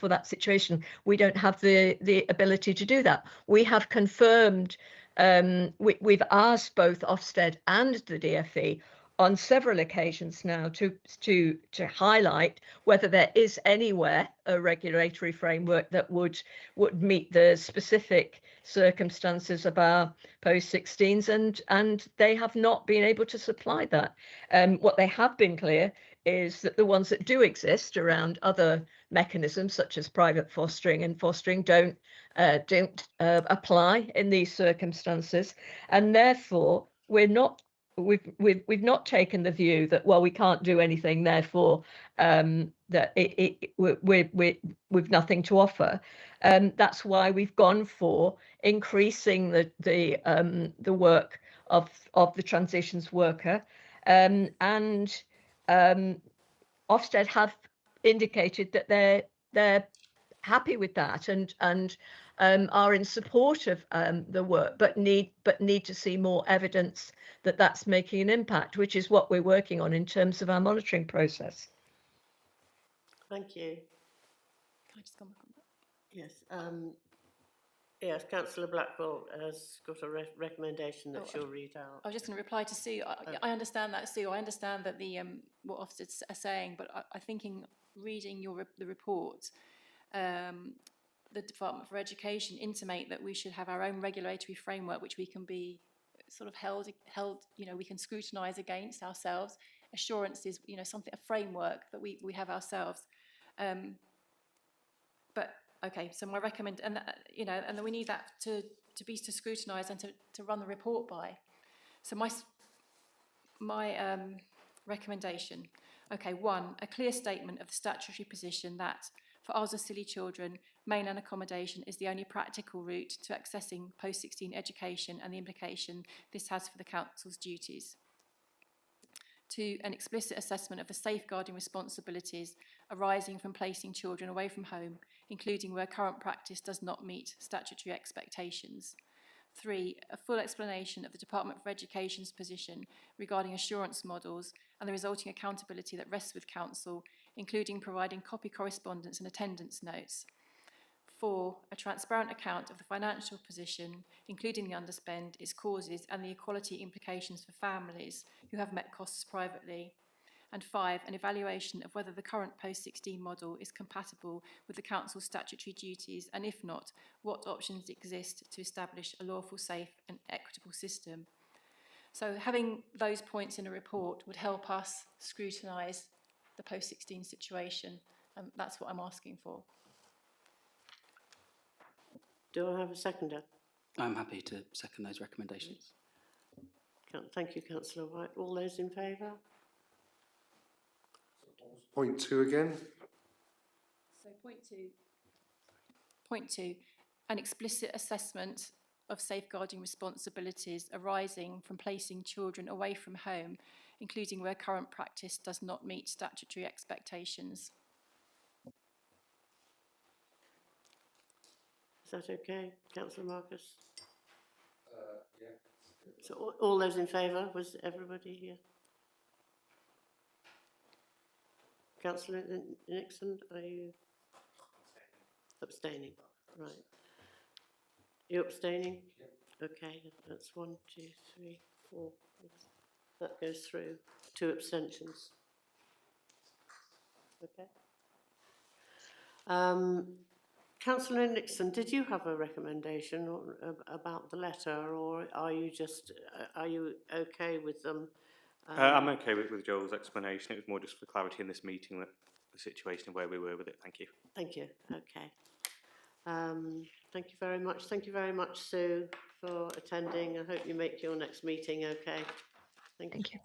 B: that situation. We don't have the ability to do that. We have confirmed, we've asked both Ofsted and the DfE on several occasions now to highlight whether there is anywhere a regulatory framework that would meet the specific circumstances of our post-16s, and they have not been able to supply that. What they have been clear is that the ones that do exist around other mechanisms such as private fostering and fostering don't apply in these circumstances, and therefore we've not taken the view that, well, we can't do anything, therefore that we've nothing to offer. That's why we've gone for increasing the work of the transitions worker, and Ofsted have indicated that they're happy with that and are in support of the work, but need to see more evidence that that's making an impact, which is what we're working on in terms of our monitoring process.
A: Thank you.
C: Can I just come back on that?
A: Yes. Yes, Councillor Blackwell has got a recommendation that she'll read out.
C: I was just going to reply to Sue. I understand that, Sue. I understand that the what Ofsted are saying, but I think in reading the report, the Department for Education intimate that we should have our own regulatory framework, which we can be sort of held, we can scrutinise against ourselves. Assurance is, a framework that we have ourselves. But okay, so my and then we need that to scrutinise and to run the report by. So my recommendation. Okay, 1, a clear statement of the statutory position that for Isles of Scilly children, mainland accommodation is the only practical route to accessing post-16 education and the implication this has for the council's duties. 2, an explicit assessment of the safeguarding responsibilities arising from placing children away from home, including where current practice does not meet statutory expectations. 3, a full explanation of the Department for Education's position regarding assurance models and the resulting accountability that rests with Council, including providing copy correspondence and attendance notes. 4, a transparent account of the financial position, including the underspend, its causes and the equality implications for families who have met costs privately. And 5, an evaluation of whether the current post-16 model is compatible with the Council's statutory duties, and if not, what options exist to establish a lawful, safe and equitable system. So having those points in a report would help us scrutinise the post-16 situation. That's what I'm asking for.
A: Do I have a seconder?
J: I'm happy to second those recommendations.
A: Thank you, Councillor White. All those in favour?
I: Point 2 again.
C: So point two, an explicit assessment of safeguarding responsibilities arising from placing children away from home, including where current practice does not meet statutory expectations.
A: Is that okay, Councillor Marcus? Yeah. So all those in favour? Was everybody here? Councillor Nixon, are you abstaining? Right. You abstaining? Okay, that's 1, 2, 3, 4. That goes through. 2 abstentions. Okay. Councillor Nixon, did you have a recommendation about the letter, or are you just are you okay with them?
D: I'm okay with Joel's explanation. It was more just for clarity in this meeting, that the situation of where we were with it. Thank you.
A: Thank you. Okay. Thank you very much. Thank you very much, Sue, for attending. I hope you make your next meeting okay. Thank you.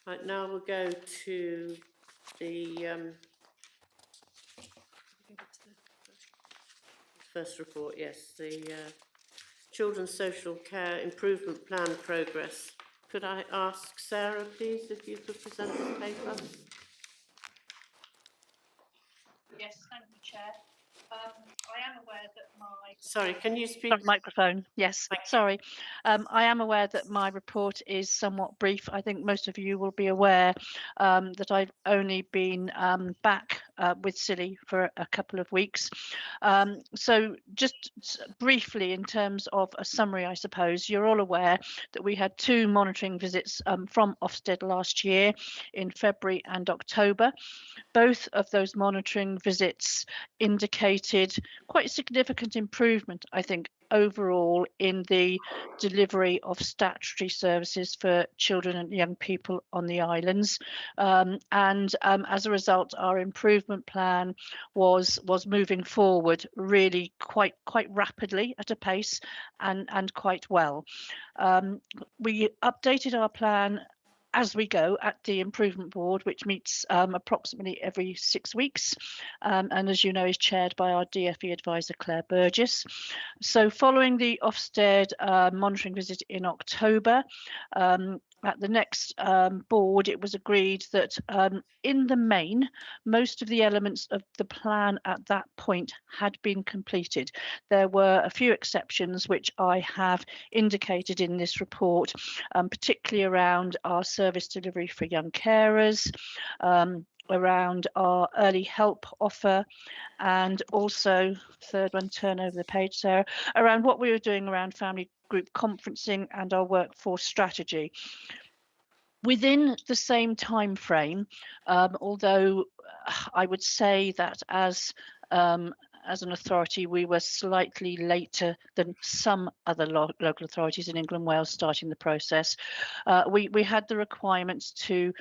A: Right, now we'll go to the first report, yes, the Children's Social Care Improvement Plan progress. Could I ask Sarah, please, if you could present this paper?
K: Yes, thank you, Chair. I am aware that my...
A: Sorry, can you speak?
K: Microphone, yes, sorry. I am aware that my report is somewhat brief. I think most of you will be aware that I've only been back with Silly for a couple of weeks. So just briefly, in terms of a summary, I suppose, you're all aware that we had 2 monitoring visits from Ofsted last year in February and October. Both of those monitoring visits indicated quite significant improvement, I think, overall in the delivery of statutory services for children and young people on the islands. As a result, our improvement plan was moving forward really quite rapidly at a pace and quite well. We updated our plan as we go at the improvement board, which meets approximately every 6 weeks, and as you know is chaired by our DFE advisor Claire Burgess. So following the Ofsted monitoring visit in October, at the next board it was agreed that in the main most of the elements of the plan at that point had been completed. There were a few exceptions which I have indicated in this report, particularly around our service delivery for young carers, around our early help offer, and also, third one, turn over the page, Sarah, around what we were doing around family group conferencing and our workforce strategy. Within the same time frame, although I would say that as an authority, we were slightly later than some other local authorities in England and Wales starting the process. We had the requirements to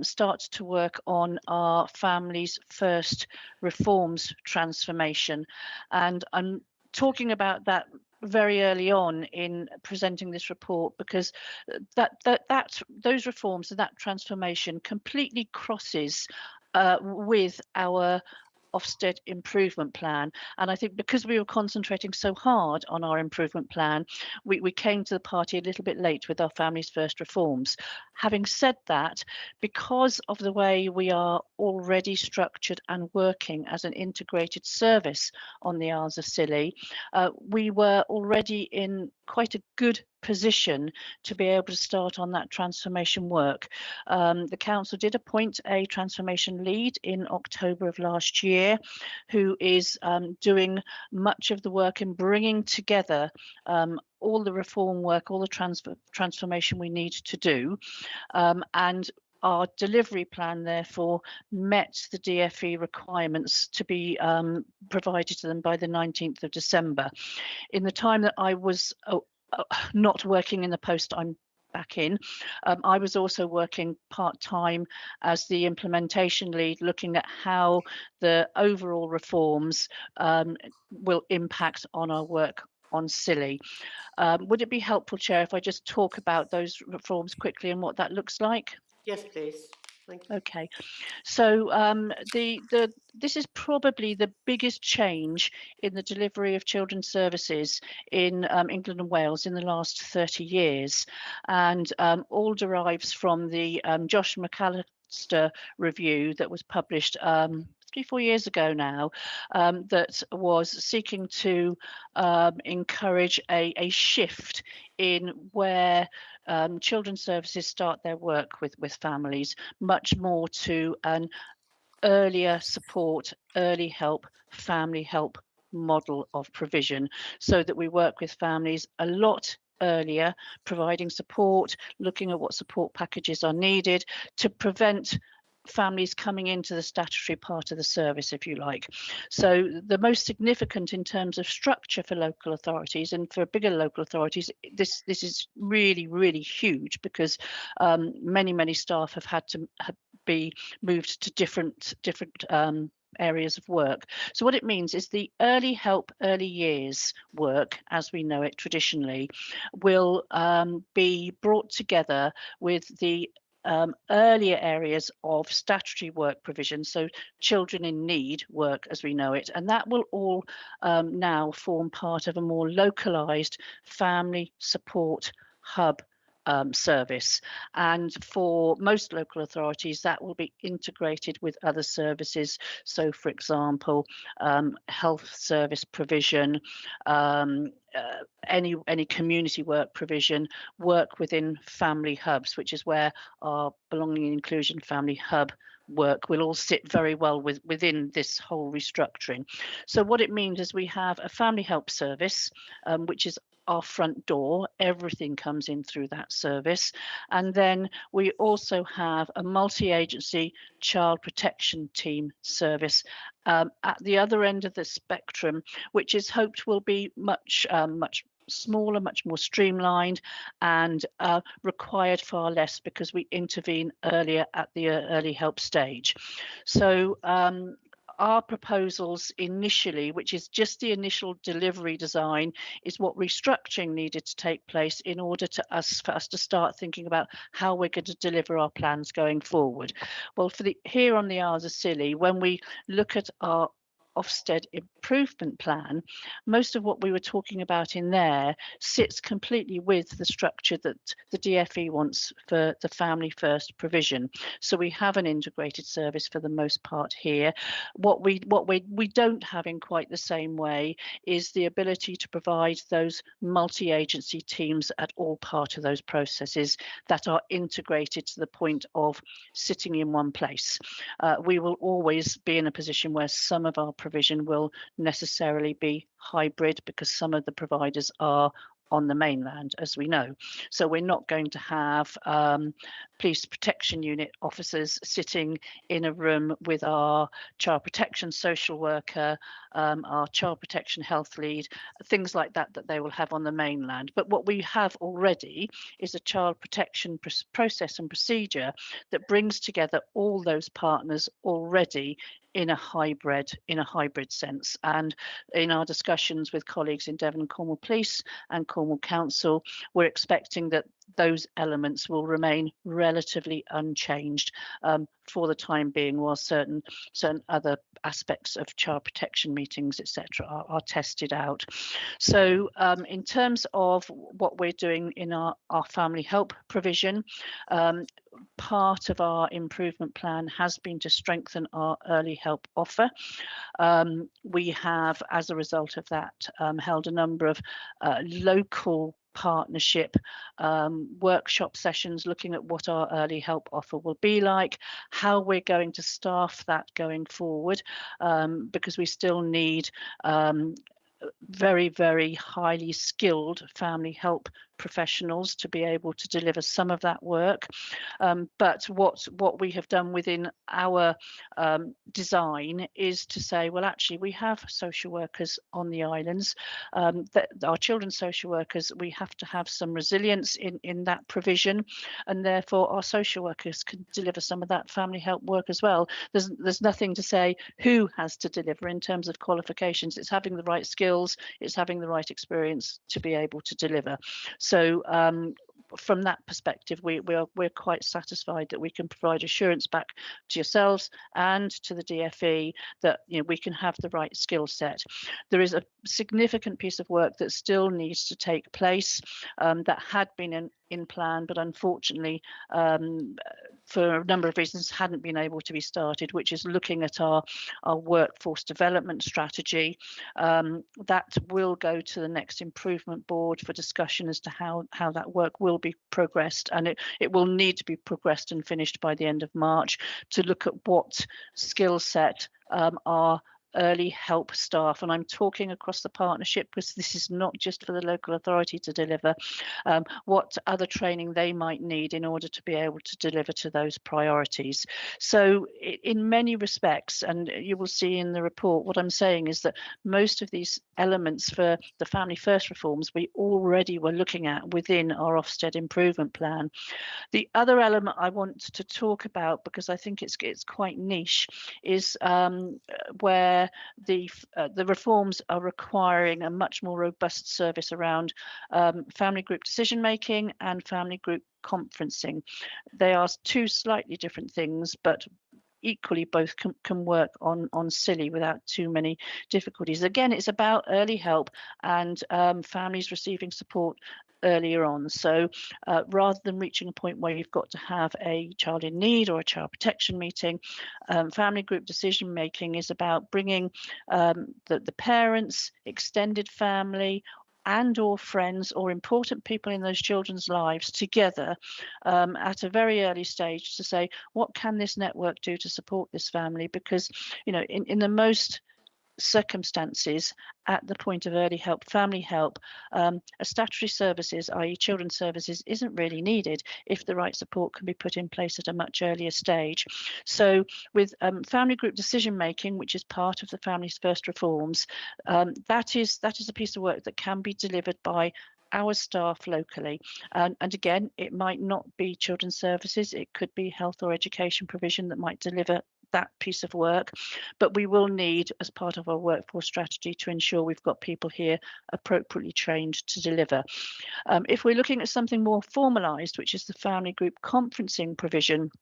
K: start to work on our Families First reforms transformation. And I'm talking about that very early on in presenting this report, because those reforms and that transformation completely crosses with our Ofsted improvement plan. And I think because we were concentrating so hard on our improvement plan, we came to the party a little bit late with our Families First reforms. Having said that, because of the way we are already structured and working as an integrated service on the Isles of Scilly, we were already in quite a good position to be able to start on that transformation work. The council did appoint a transformation lead in October of last year, who is doing much of the work in bringing together all the reform work, all the transformation we need to do, and our delivery plan therefore met the DFE requirements to be provided to them by the 19th of December. In the time that I was not working in the post I'm back in. I was also working part-time as the implementation lead, looking at how the overall reforms will impact on our work on Scilly. Would it be helpful, Chair, if I just talk about those reforms quickly and what that looks like?
A: Yes, please. Thank you.
K: Okay, so this is probably the biggest change in the delivery of children's services in England and Wales in the last 30 years, and all derives from the Josh McAllister review that was published 3-4 years ago now, that was seeking to encourage a shift in where children's services start their work with families, much more to an earlier support, early help, family help model of provision, so that we work with families a lot earlier, providing support, looking at what support packages are needed to prevent families coming into the statutory part of the service, if you like. So the most significant in terms of structure for local authorities, and for bigger local authorities, this is really, really huge, because many staff have had to be moved to different areas of work. So what it means is the early help, early years work, as we know it traditionally, will be brought together with the earlier areas of statutory work provision, so children in need work as we know it, and that will all now form part of a more localised family support hub service. And for most local authorities, that will be integrated with other services. So, for example, health service provision, any community work provision, work within family hubs, which is where our Belonging and Inclusion Family Hub work will all sit very well within this whole restructuring. So what it means is we have a family help service, which is our front door. Everything comes in through that service. And then we also have a multi-agency child protection team service at the other end of the spectrum, which is hoped will be much smaller, much more streamlined, and required far less, because we intervene earlier at the early help stage. So our proposals initially, which is just the initial delivery design, is what restructuring needed to take place in order for us to start thinking about how we're going to deliver our plans going forward. Well, here on the Isles of Scilly, when we look at our Ofsted improvement plan, most of what we were talking about in there sits completely with the structure that the DfE wants for the family first provision. So we have an integrated service for the most part here. What we don't have in quite the same way is the ability to provide those multi-agency teams at all part of those processes that are integrated to the point of sitting in one place. We will always be in a position where some of our provision will necessarily be hybrid, because some of the providers are on the mainland, as we know. So we're not going to have police protection unit officers sitting in a room with our child protection social worker, our child protection health lead, things like that they will have on the mainland. But what we have already is a child protection process and procedure that brings together all those partners already in a hybrid sense. And in our discussions with colleagues in Devon and Cornwall Police and Cornwall Council, we're expecting that those elements will remain relatively unchanged for the time being, while certain other aspects of child protection meetings, etc., are tested out. So in terms of what we're doing in our family help provision, part of our improvement plan has been to strengthen our early help offer. We have, as a result of that, held a number of local partnership workshop sessions looking at what our early help offer will be like, how we're going to staff that going forward, because we still need very, very highly skilled family help professionals to be able to deliver some of that work. But what we have done within our design is to say, well, actually, we have social workers on the islands. That our children's social workers, we have to have some resilience in that provision, and therefore our social workers can deliver some of that family help work as well. There's nothing to say who has to deliver in terms of qualifications. It's having the right skills, it's having the right experience to be able to deliver. So from that perspective, we're quite satisfied that we can provide assurance back to yourselves and to the DFE that we can have the right skill set. There is a significant piece of work that still needs to take place that had been in plan, but unfortunately, for a number of reasons, hadn't been able to be started, which is looking at our workforce development strategy. That will go to the next improvement board for discussion as to how that work will be progressed, and it will need to be progressed and finished by the end of March to look at what skill set our early help staff, and I'm talking across the partnership because this is not just for the local authority to deliver, what other training they might need in order to be able to deliver to those priorities. So in many respects, and you will see in the report, what I'm saying is that most of these elements for the Family First reforms we already were looking at within our Ofsted improvement plan. The other element I want to talk about, because I think it's quite niche, is where the reforms are requiring a much more robust service around family group decision making and family group conferencing. They are two slightly different things, but equally both can work on SILI without too many difficulties. Again, it's about early help and families receiving support earlier on. So rather than reaching a point where you've got to have a child in need or a child protection meeting, family group decision making is about bringing the parents, extended family, and or friends or important people in those children's lives together at a very early stage to say, what can this network do to support this family? Because in the most circumstances at the point of early help, family help, a statutory services, i.e. children's services, isn't really needed if the right support can be put in place at a much earlier stage. So with family group decision making, which is part of the Families First reforms, that is a piece of work that can be delivered by our staff locally, and again, it might not be children's services, it could be health or education provision that might deliver that piece of work, but we will need, as part of our workforce strategy, to ensure we've got people here appropriately trained to deliver. If we're looking at something more formalised, which is the family group conferencing provision,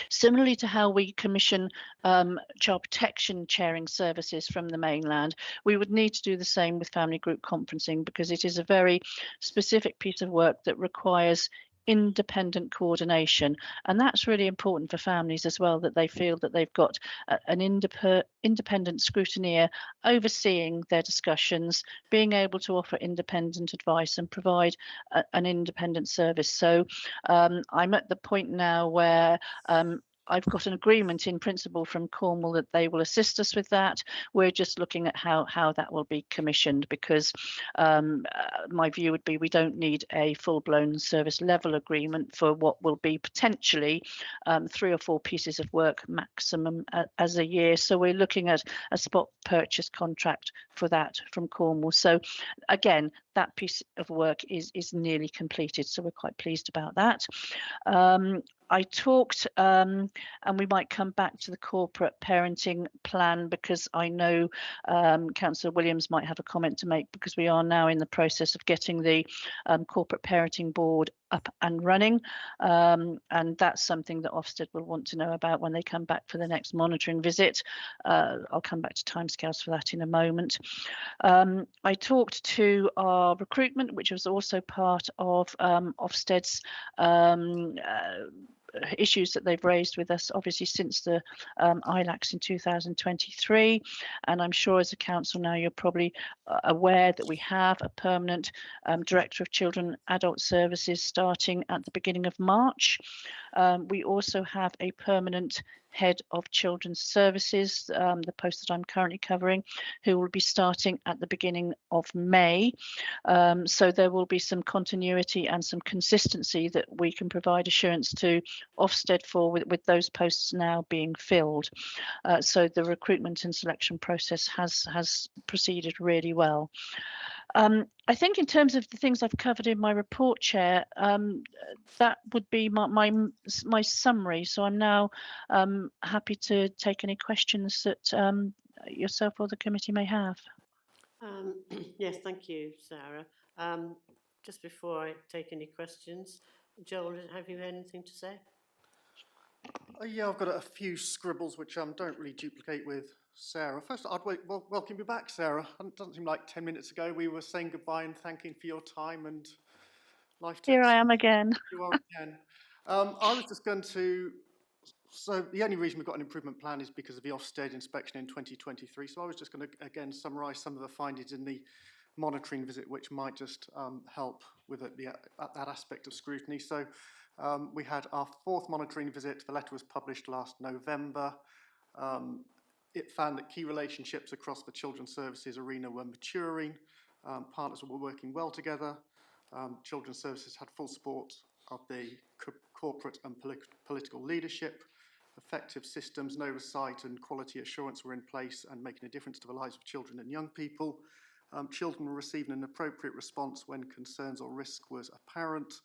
K: similarly to how we commission child protection chairing services from the mainland, we would need to do the same with family group conferencing, because it is a very specific piece of work that requires independent coordination, and that's really important for families as well, that they feel that they've got an independent scrutineer overseeing their discussions, being able to offer independent advice and provide an independent service. So I'm at the point now where I've got an agreement in principle from Cornwall that they will assist us with that. We're just looking at how that will be commissioned, because my view would be we don't need a full-blown service level agreement for what will be potentially 3 or 4 pieces of work maximum as a year. So we're looking at a spot purchase contract for that from Cornwall. So again, that piece of work is nearly completed, so we're quite pleased about that. I talked, and we might come back to the corporate parenting plan, because I know Councillor Williams might have a comment to make, because we are now in the process of getting the corporate parenting board up and running, and that's something that Ofsted will want to know about when they come back for the next monitoring visit. I'll come back to timescales for that in a moment. I talked to our recruitment, which was also part of Ofsted's issues that they've raised with us, obviously, since the ILACs in 2023. And I'm sure as a council now, you're probably aware that we have a permanent Director of Children and Adult Services starting at the beginning of March. We also have a permanent head of children's services, the post that I'm currently covering, who will be starting at the beginning of May. So there will be some continuity and some consistency that we can provide assurance to Ofsted for with those posts now being filled. So the recruitment and selection process has proceeded really well. I think in terms of the things I've covered in my report, Chair, that would be my summary. So I'm now happy to take any questions that yourself or the committee may have.
A: Yes, thank you, Sarah. Just before I take any questions, Joel, have you anything to say?
E: Yeah, I've got a few scribbles which don't really duplicate with Sarah. First, I'd welcome you back, Sarah. It doesn't seem like 10 minutes ago we were saying goodbye and thanking for your time and life tips.
K: Here I am again.
E: You are again. I was just going to, so the only reason we've got an improvement plan is because of the Ofsted inspection in 2023. So I was just going to, again, summarise some of the findings in the monitoring visit, which might just help with that aspect of scrutiny. So we had our 4th monitoring visit. The letter was published last November. It found that key relationships across the children's services arena were maturing. Partners were working well together. Children's services had full support of the corporate and political leadership. Effective systems and oversight and quality assurance were in place and making a difference to the lives of children and young people. Children were receiving an appropriate response when concerns or risk was apparent.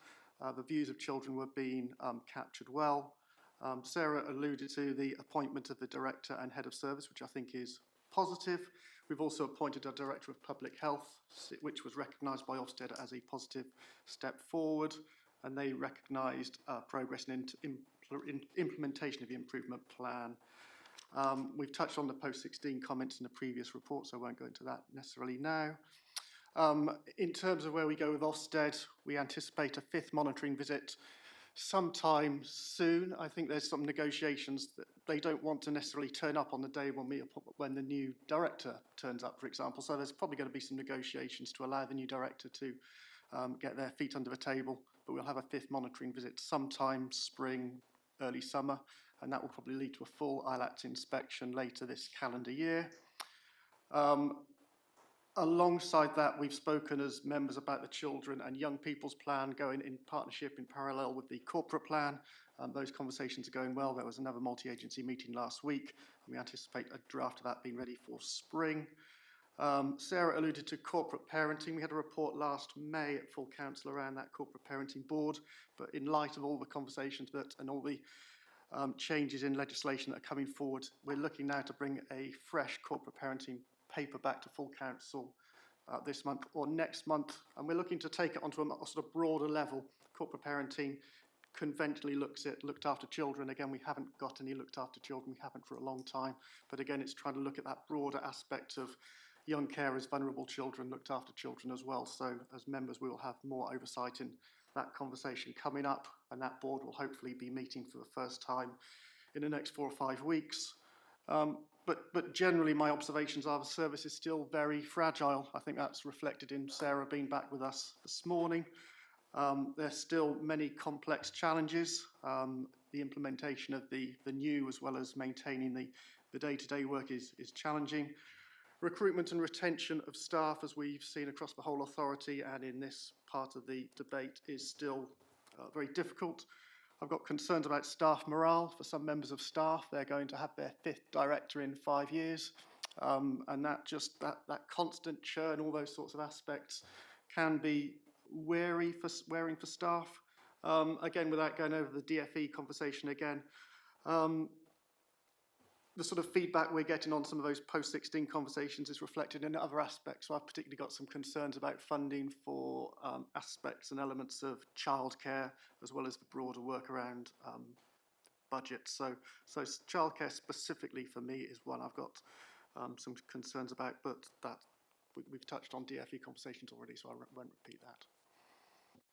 E: The views of children were being captured well. Sarah alluded to the appointment of the director and head of service, which I think is positive. We've also appointed a director of public health, which was recognised by Ofsted as a positive step forward, and they recognised progress in implementation of the improvement plan. We've touched on the post-16 comments in the previous report, so I won't go into that necessarily now. In terms of where we go with Ofsted, we anticipate a 5th monitoring visit sometime soon. I think there's some negotiations that they don't want to necessarily turn up on the day when the new director turns up, for example. So there's probably going to be some negotiations to allow the new director to get their feet under the table. But we'll have a 5th monitoring visit sometime spring, early summer, and that will probably lead to a full ILAT inspection later this calendar year. Alongside that, we've spoken as members about the children and young people's plan going in partnership in parallel with the corporate plan. Those conversations are going well. There was another multi-agency meeting last week, and we anticipate a draft of that being ready for spring. Sarah alluded to corporate parenting. We had a report last May at full council around that corporate parenting board, but in light of all the conversations and all the changes in legislation that are coming forward, we're looking now to bring a fresh corporate parenting paper back to full council this month or next month, and we're looking to take it onto a sort of broader level. Corporate parenting conventionally looked after children. Again, we haven't got any looked after children. We haven't for a long time, but again, it's trying to look at that broader aspect of young carers, vulnerable children, looked after children as well. So as members, we will have more oversight in that conversation coming up, and that board will hopefully be meeting for the first time in the next 4 or 5 weeks. But generally, my observations are the service is still very fragile. I think that's reflected in Sarah being back with us this morning. There's still many complex challenges. The implementation of the new, as well as maintaining the day-to-day work is challenging. Recruitment and retention of staff, as we've seen across the whole authority and in this part of the debate, is still very difficult. I've got concerns about staff morale. For some members of staff, they're going to have their 5th director in 5 years. And that constant churn, all those sorts of aspects can be wearing for staff. Again, without going over the DFE conversation again, the sort of feedback we're getting on some of those post-16 conversations is reflected in other aspects. So I've particularly got some concerns about funding for aspects and elements of childcare, as well as the broader work around budget. So childcare specifically for me is one I've got some concerns about, but that we've touched on DFE conversations already, so I won't repeat that.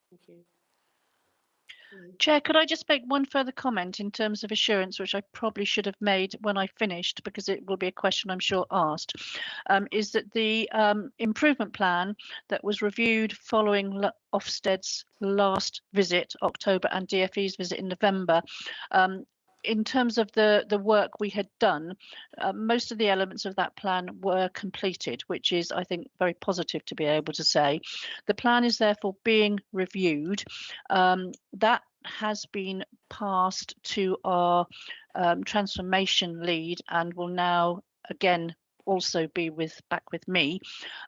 A: Thank you.
K: Chair, could I just make one further comment in terms of assurance, which I probably should have made when I finished, because it will be a question I'm sure asked, is that the improvement plan that was reviewed following Ofsted's last visit, October, and DFE's visit in November, in terms of the work we had done, most of the elements of that plan were completed, which is, I think, very positive to be able to say. The plan is therefore being reviewed. That has been passed to our transformation lead and will now again also be back with me.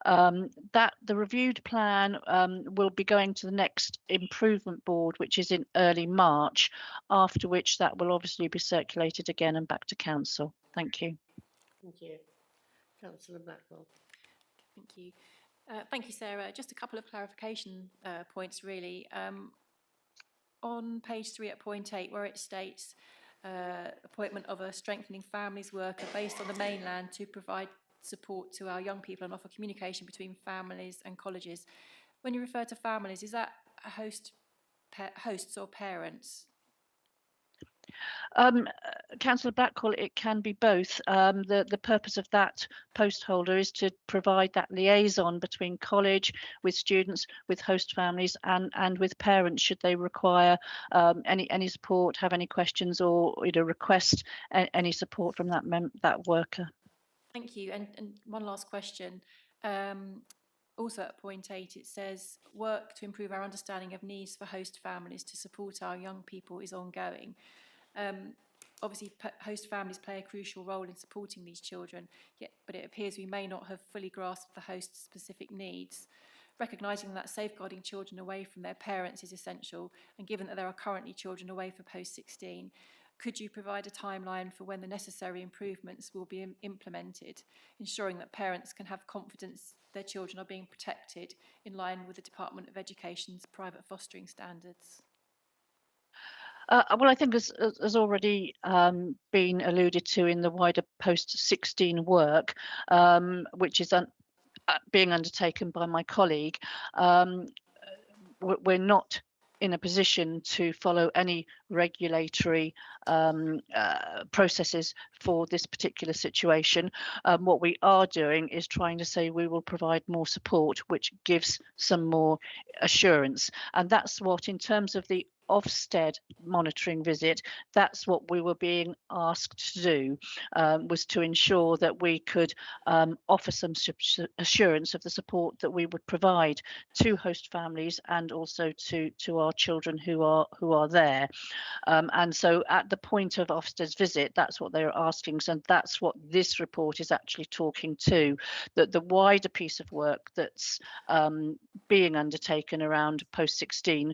K: That the reviewed plan will be going to the next improvement board, which is in early March, after which that will obviously be circulated again and back to council. Thank you.
A: Thank you. Councillor Blackwell.
C: Thank you, Sarah. Just a couple of clarification points, really. On page 3 at point 8, where it states appointment of a strengthening families worker based on the mainland to provide support to our young people and offer communication between families and colleges. When you refer to families, is that a hosts or parents?
K: Councillor Blackwell, it can be both. The purpose of that post holder is to provide that liaison between college, with students, with host families, and with parents should they require any support, have any questions, or request any support from that worker.
C: Thank you. And one last question. Also at point 8, it says work to improve our understanding of needs for host families to support our young people is ongoing. Obviously, host families play a crucial role in supporting these children, but it appears we may not have fully grasped the host's specific needs. Recognising that safeguarding children away from their parents is essential, and given that there are currently children away for post-16, could you provide a timeline for when the necessary improvements will be implemented, ensuring that parents can have confidence their children are being protected in line with the Department of Education's private fostering standards?
K: Well, I think as already been alluded to in the wider post-16 work, which is being undertaken by my colleague, we're not in a position to follow any regulatory processes for this particular situation. What we are doing is trying to say we will provide more support, which gives some more assurance. And that's what, in terms of the Ofsted monitoring visit, that's what we were being asked to do, was to ensure that we could offer some assurance of the support that we would provide to host families and also to our children who are there. And so at the point of Ofsted's visit, that's what they're asking. So that's what this report is actually talking to, that the wider piece of work that's being undertaken around post-16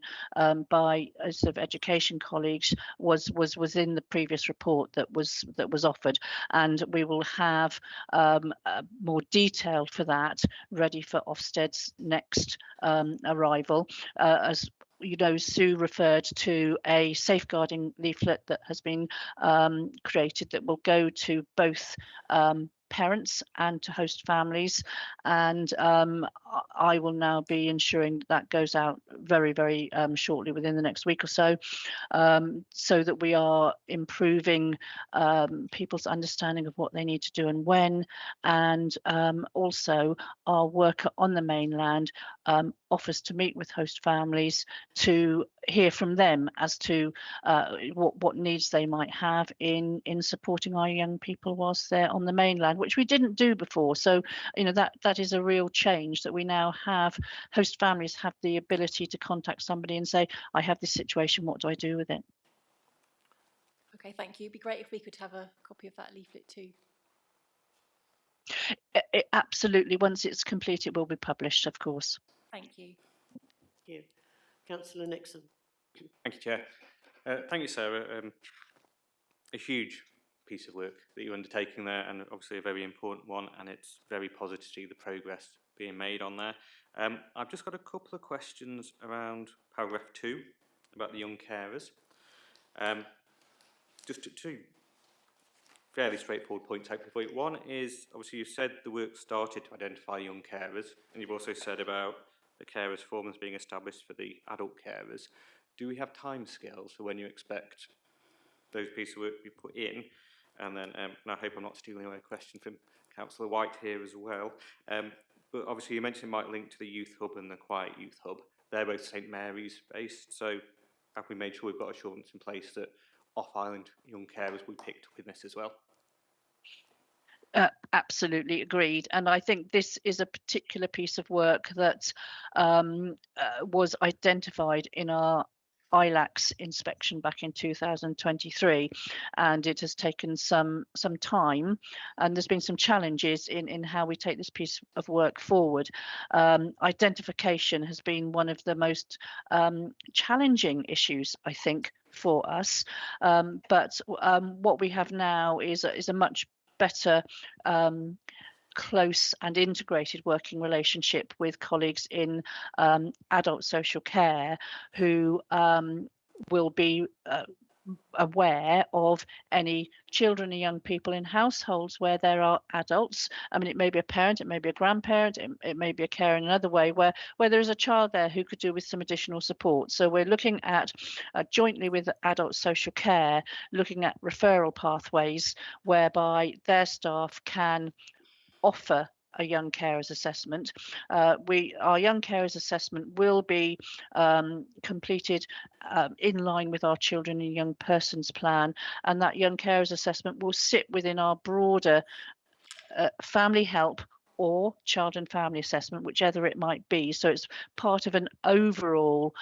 K: by sort of education colleagues was within the previous report that was offered, and we will have more detail for that ready for Ofsted's next arrival. As you know, Sue referred to a safeguarding leaflet that has been created that will go to both parents and to host families, and I will now be ensuring that goes out very, very shortly, within the next week or so, so that we are improving people's understanding of what they need to do and when, and also our worker on the mainland offers to meet with host families to hear from them as to what needs they might have in supporting our young people whilst they're on the mainland, which we didn't do before. So that is a real change, that we now have host families have the ability to contact somebody and say, I have this situation, what do I do with it?
C: Okay, thank you. It'd be great if we could have a copy of that leaflet too.
K: Absolutely, once it's complete it will be published, of course.
C: Thank you.
A: Thank you. Councillor Nixon.
D: Thank you, Chair. Thank you, Sarah. A huge piece of work that you're undertaking there, and obviously a very important one, and it's very positive to see the progress being made on there. I've just got a couple of questions around paragraph 2 about the young carers. Just two fairly straightforward points out before you. One is, obviously you've said the work started to identify young carers, and you've also said about the carers forums being established for the adult carers. do we have timescales for when you expect those pieces of work to be put in? And then, and I hope I'm not stealing away a question from Councillor White here as well. But obviously you mentioned it might link to the Youth Hub and the Quiet Youth Hub. They're both St Mary's based, so have we made sure we've got assurance in place that off-island young carers will be picked up in this as well?
K: Absolutely agreed. And I think this is a particular piece of work that was identified in our ILACS inspection back in 2023, and it has taken some time, and there's been some challenges in how we take this piece of work forward. Identification has been one of the most challenging issues, I think, for us, but what we have now is a much better close and integrated working relationship with colleagues in adult social care who will be aware of any children and young people in households where there are adults. I mean, it may be a parent, it may be a grandparent, it may be a carer in another way, where there is a child there who could do with some additional support. So we're looking at jointly with adult social care, looking at referral pathways whereby their staff can offer a young carers assessment. Our young carers assessment will be completed in line with our children and young persons plan, and that young carers assessment will sit within our broader family help or child and family assessment, whichever it might be. So it's part of an overall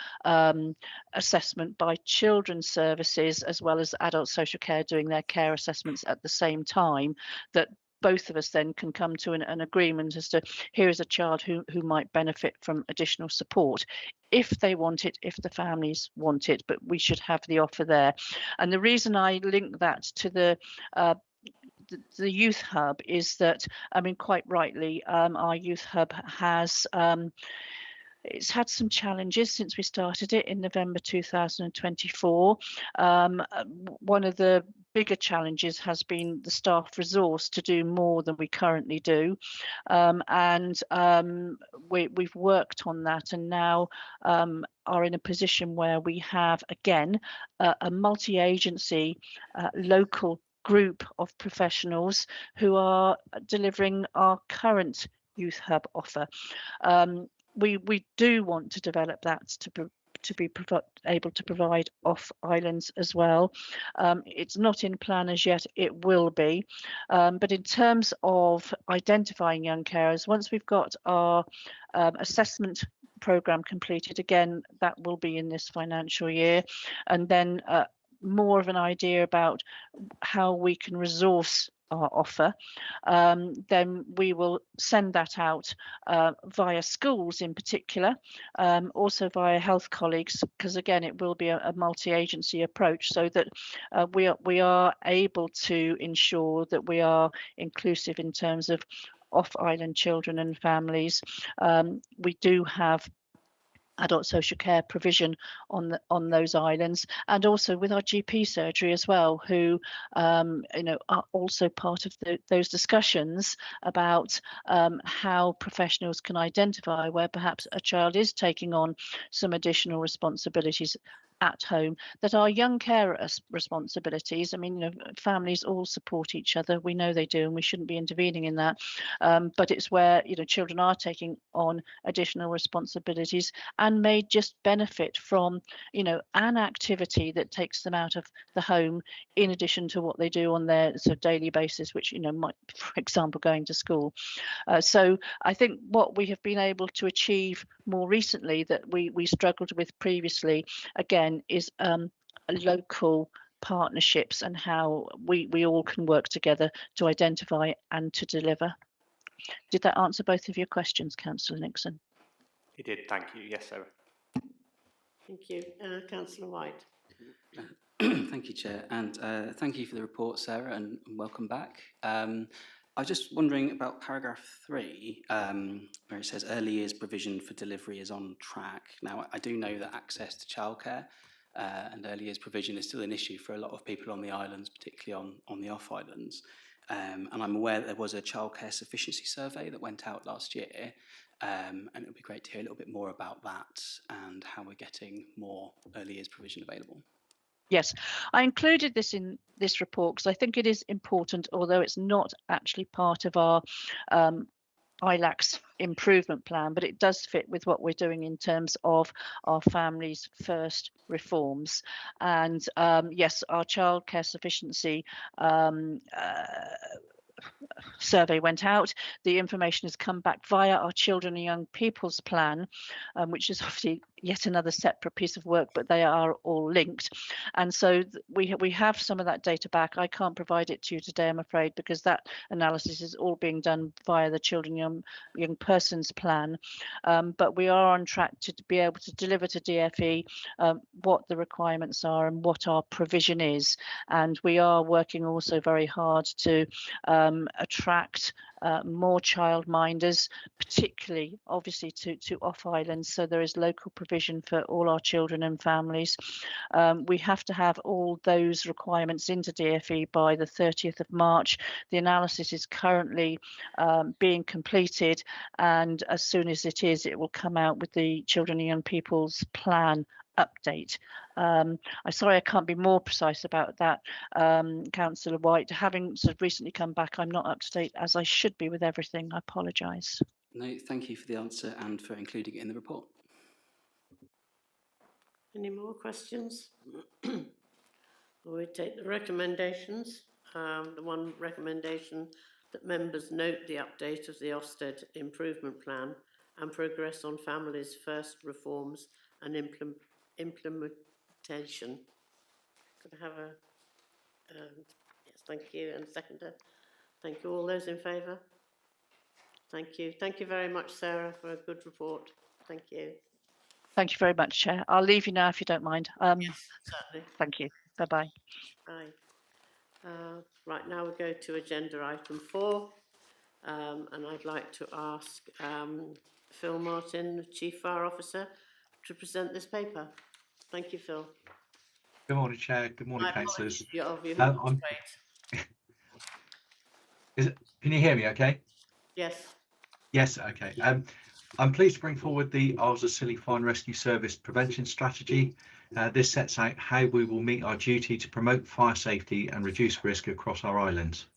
K: assessment by children's services as well as adult social care doing their care assessments at the same time, that both of us then can come to an agreement as to here is a child who might benefit from additional support if they want it, if the families want it, but we should have the offer there. And the reason I link that to the youth hub is that, I mean, quite rightly, our youth hub has it's had some challenges since we started it in November 2024. One of the bigger challenges has been the staff resource to do more than we currently do. We've worked on that and now are in a position where we have, again, a multi-agency local group of professionals who are delivering our current youth hub offer. We do want to develop that to be able to provide off islands as well. It's not in plan as yet, it will be. But in terms of identifying young carers, once we've got our assessment programme completed, again, that will be in this financial year, and then more of an idea about how we can resource our offer, then we will send that out via schools in particular, also via health colleagues, because again it will be a multi-agency approach, so that we are able to ensure that we are inclusive in terms of off-island children and families. We do have adult social care provision on those islands, and also with our GP surgery as well, who are also part of those discussions about how professionals can identify where perhaps a child is taking on some additional responsibilities at home that are young carer responsibilities. I mean, families all support each other. We know they do, and we shouldn't be intervening in that. But it's where children are taking on additional responsibilities and may just benefit from an activity that takes them out of the home in addition to what they do on their sort of daily basis, which might, for example, going to school. So I think what we have been able to achieve more recently that we struggled with previously, again, is local partnerships and how we all can work together to identify and to deliver. Did that answer both of your questions, Councillor Nixon?
D: It did, thank you. Yes, Sarah.
A: Thank you. Councillor White.
J: Thank you, Chair, and thank you for the report, Sarah, and welcome back. I was just wondering about paragraph 3, where it says early years provision for delivery is on track. Now, I do know that access to childcare and early years provision is still an issue for a lot of people on the islands, particularly on the off islands. And I'm aware that there was a childcare sufficiency survey that went out last year, and it would be great to hear a little bit more about that and how we're getting more early years provision available.
K: Yes, I included this in this report because I think it is important, although it's not actually part of our ILAC's improvement plan, but it does fit with what we're doing in terms of our families first reforms. And yes, our childcare sufficiency survey went out. The information has come back via our children and young people's plan, which is obviously yet another separate piece of work, but they are all linked. And so we have some of that data back. I can't provide it to you today, I'm afraid, because that analysis is all being done via the children and young persons plan. But we are on track to be able to deliver to DFE what the requirements are and what our provision is. And we are working also very hard to attract more childminders, particularly obviously to off islands, so there is local provision for all our children and families. We have to have all those requirements into DFE by the 30th of March. The analysis is currently being completed, and as soon as it is, it will come out with the children and young people's plan update. I'm sorry I can't be more precise about that, Councillor White. Having sort of recently come back, I'm not up to date as I should be with everything. I apologise.
J: No, thank you for the answer and for including it in the report.
A: Any more questions? We take the recommendations. The one recommendation that members note the update of the Ofsted improvement plan and progress on families' first reforms and implementation. Could I have a yes, thank you, and seconder? Thank you. All those in favour? Thank you. Thank you very much, Sarah, for a good report. Thank you.
K: Thank you very much, Chair. I'll leave you now if you don't mind.
A: Yes, certainly.
K: Thank you. Bye-bye.
A: Aye. Right, now we go to agenda item 4, and I'd like to ask Phil Martin, the Chief Fire Officer, to present this paper. Thank you, Phil.
L: Good morning, Chair. Good morning, councillors. Can you hear me okay?
A: Yes.
L: Yes, okay. I'm pleased to bring forward the Isles of Scilly Fire and Rescue Service Prevention Strategy. This sets out how we will meet our duty to promote fire safety and reduce risk across our islands.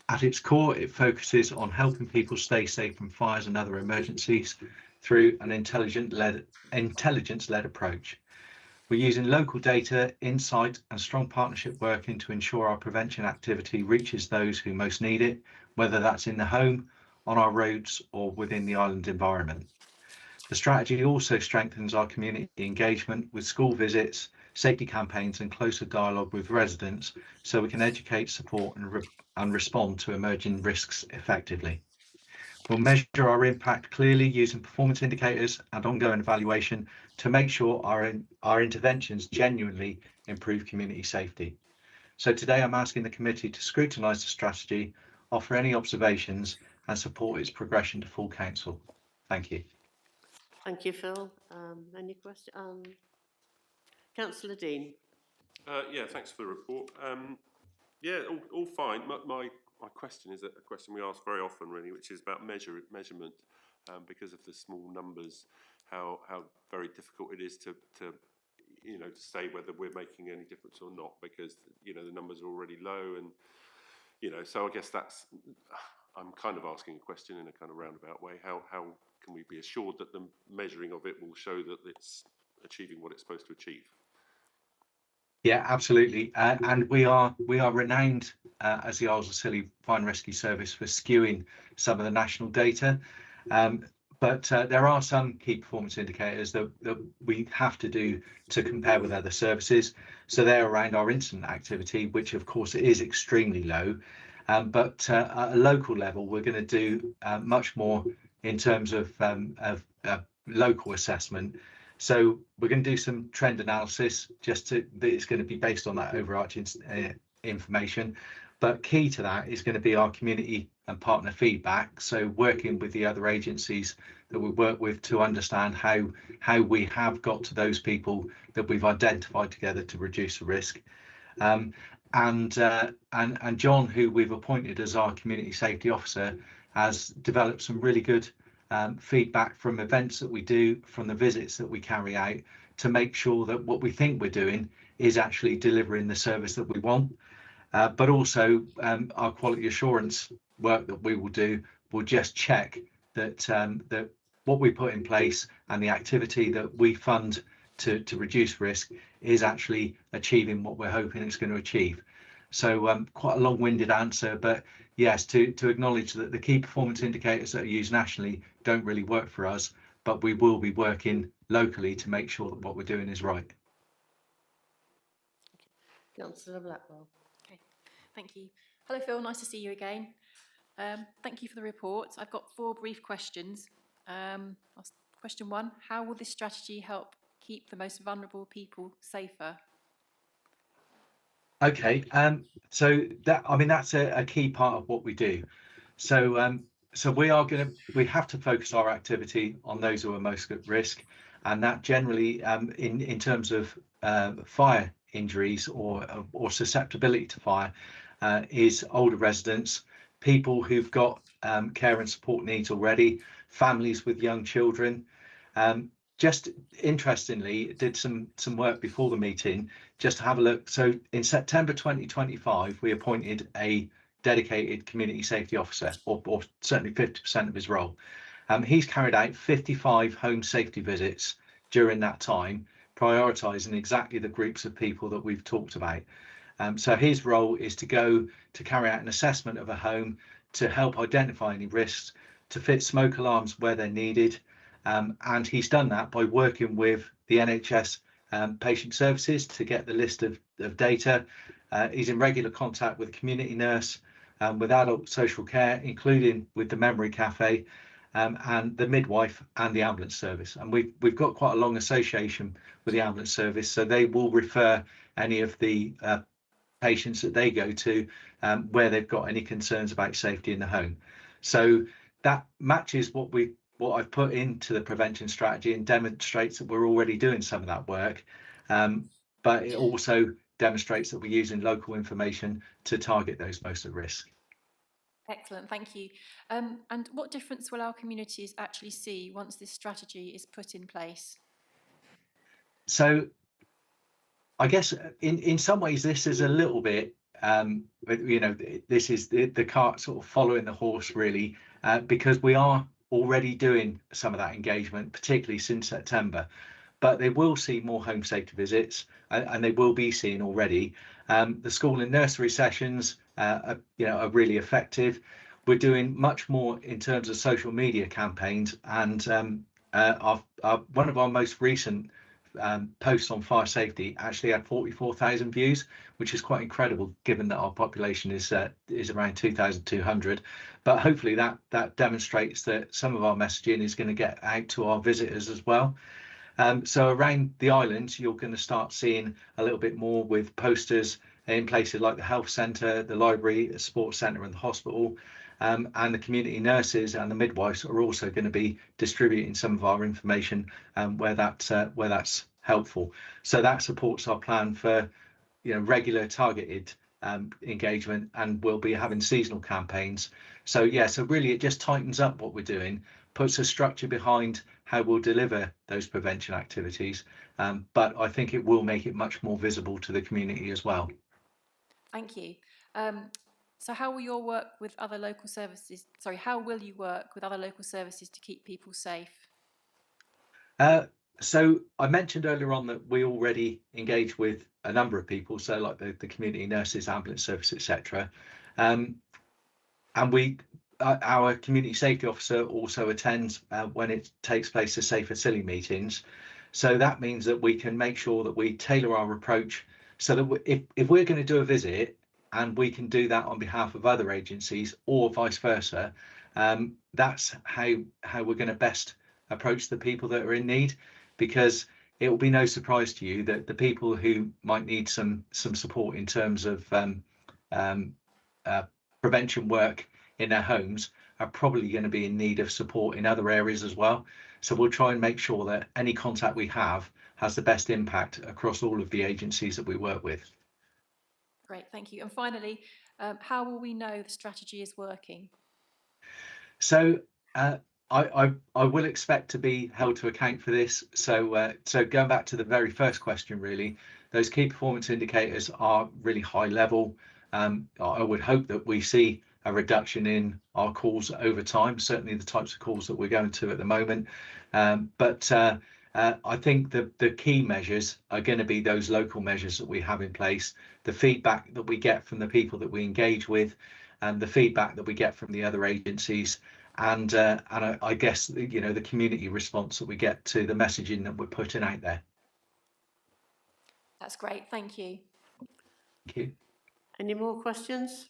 L: At its core, it focuses on helping people stay safe from fires and other emergencies through an intelligence-led approach. We're using local data, insight and strong partnership working to ensure our prevention activity reaches those who most need it, whether that's in the home, on our roads or within the island environment. The strategy also strengthens our community engagement with school visits, safety campaigns and closer dialogue with residents so we can educate, support and respond to emerging risks effectively. We'll measure our impact clearly using performance indicators and ongoing evaluation to make sure our interventions genuinely improve community safety. So today I'm asking the committee to scrutinise the strategy, offer any observations and support its progression to full council. Thank you.
A: Thank you, Phil. Any questions? Councillor Dean.
G: Yeah, thanks for the report. Yeah, all fine. My question is a question we ask very often, really, which is about measurement, because of the small numbers, how very difficult it is to say whether we're making any difference or not, because the numbers are already low, and so I guess I'm kind of asking a question in a kind of roundabout way. How can we be assured that the measuring of it will show that it's achieving what it's supposed to achieve?
L: Yeah, absolutely. And we are renowned as the Isles of Scilly Fire and Rescue Service for skewing some of the national data. But there are some key performance indicators that we have to do to compare with other services. So they're around our incident activity, which of course is extremely low. But at a local level, we're going to do much more in terms of local assessment. So we're going to do some trend analysis, it's going to be based on that overarching information. But key to that is going to be our community and partner feedback. So working with the other agencies that we work with to understand how we have got to those people that we've identified together to reduce the risk. and John, who we've appointed as our community safety officer, has developed some really good feedback from events that we do, from the visits that we carry out, to make sure that what we think we're doing is actually delivering the service that we want. But also our quality assurance work that we will do will just check that that what we put in place and the activity that we fund to reduce risk is actually achieving what we're hoping it's going to achieve. So quite a long-winded answer, but yes, to acknowledge that the key performance indicators that are used nationally don't really work for us, but we will be working locally to make sure that what we're doing is right.
A: Councillor Blackwell.
C: Okay, thank you. Hello, Phil. Nice to see you again. Thank you for the report. I've got 4 brief questions. Question 1, how will this strategy help keep the most vulnerable people safer?
L: Okay, so that's a key part of what we do. So we have to focus our activity on those who are most at risk, and that generally in terms of fire injuries or susceptibility to fire is older residents, people who've got care and support needs already, families with young children. Just interestingly, did some work before the meeting just to have a look. So in September 2025, we appointed a dedicated community safety officer, or certainly 50% of his role. He's carried out 55 home safety visits during that time, prioritising exactly the groups of people that we've talked about. So his role is to go to carry out an assessment of a home, to help identify any risks, to fit smoke alarms where they're needed. And he's done that by working with the NHS patient services to get the list of data. He's in regular contact with the community nurse, with adult social care, including with the memory cafe, and the midwife and the ambulance service. And we've got quite a long association with the ambulance service, so they will refer any of the patients that they go to where they've got any concerns about safety in the home. So that matches what I've put into the prevention strategy and demonstrates that we're already doing some of that work, but it also demonstrates that we're using local information to target those most at risk.
C: Excellent, thank you. And what difference will our communities actually see once this strategy is put in place?
L: So I guess in some ways this is a little bit, this is the cart sort of following the horse really, because we are already doing some of that engagement, particularly since September. But they will see more home safety visits, and they will be seeing already. The school and nursery sessions are really effective. We're doing much more in terms of social media campaigns, and one of our most recent posts on fire safety actually had 44,000 views, which is quite incredible given that our population is around 2,200. But hopefully that demonstrates that some of our messaging is going to get out to our visitors as well. So around the island, you're going to start seeing a little bit more with posters in places like the health centre, the library, the sports centre and the hospital. And the community nurses and the midwives are also going to be distributing some of our information where that's helpful. So that supports our plan for regular targeted engagement, and we'll be having seasonal campaigns. So really it just tightens up what we're doing, puts a structure behind how we'll deliver those prevention activities, but I think it will make it much more visible to the community as well.
C: Thank you. So how will you work with other local services to keep people safe?
L: So I mentioned earlier on that we already engage with a number of people, so like the community nurses, ambulance service, etc. And our community safety officer also attends when it takes place the Safer Silly meetings. So that means that we can make sure that we tailor our approach so that if we're going to do a visit and we can do that on behalf of other agencies or vice versa, that's how we're going to best approach the people that are in need, because it will be no surprise to you that the people who might need some support in terms of prevention work in their homes are probably going to be in need of support in other areas as well. So we'll try and make sure that any contact we have has the best impact across all of the agencies that we work with.
C: Great, thank you. And finally, how will we know the strategy is working?
L: So I will expect to be held to account for this. So going back to the very first question, really, those key performance indicators are really high level. I would hope that we see a reduction in our calls over time, certainly the types of calls that we're going to at the moment. But I think the key measures are going to be those local measures that we have in place, the feedback that we get from the people that we engage with, and the feedback that we get from the other agencies, and I guess the community response that we get to the messaging that we're putting out there.
C: That's great, thank you.
L: Thank you.
A: Any more questions?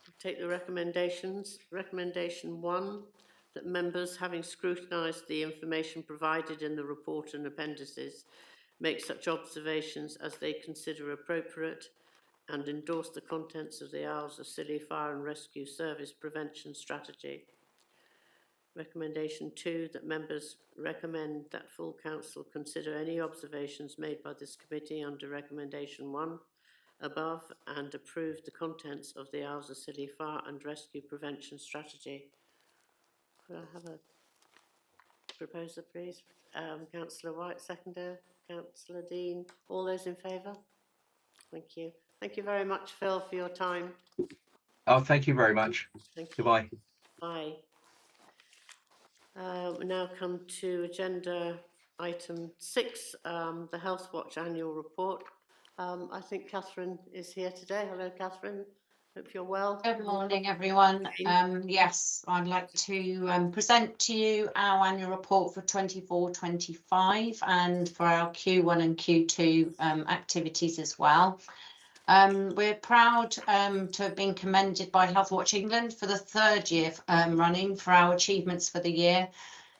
A: I'll take the recommendations. Recommendation 1, that members, having scrutinised the information provided in the report and appendices, make such observations as they consider appropriate and endorse the contents of the Isles of Scilly Fire and Rescue Service Prevention Strategy. Recommendation 2, that members recommend that full council consider any observations made by this committee under recommendation 1 above and approve the contents of the Isles of Scilly Fire and Rescue Prevention Strategy. Could I have a proposer, please? Councillor White, seconder. Councillor Dean. All those in favour? Thank you. Thank you very much, Phil, for your time.
L: Oh, thank you very much.
A: Thank you.
L: Goodbye.
A: Bye. We now come to agenda item 6, the Healthwatch annual report. I think Catherine is here today. Hello, Catherine. Hope you're well.
M: Good morning, everyone. Yes, I'd like to present to you our annual report for 24-25 and for our Q1 and Q2 activities as well. We're proud to have been commended by Healthwatch England for the 3rd year running for our achievements for the year,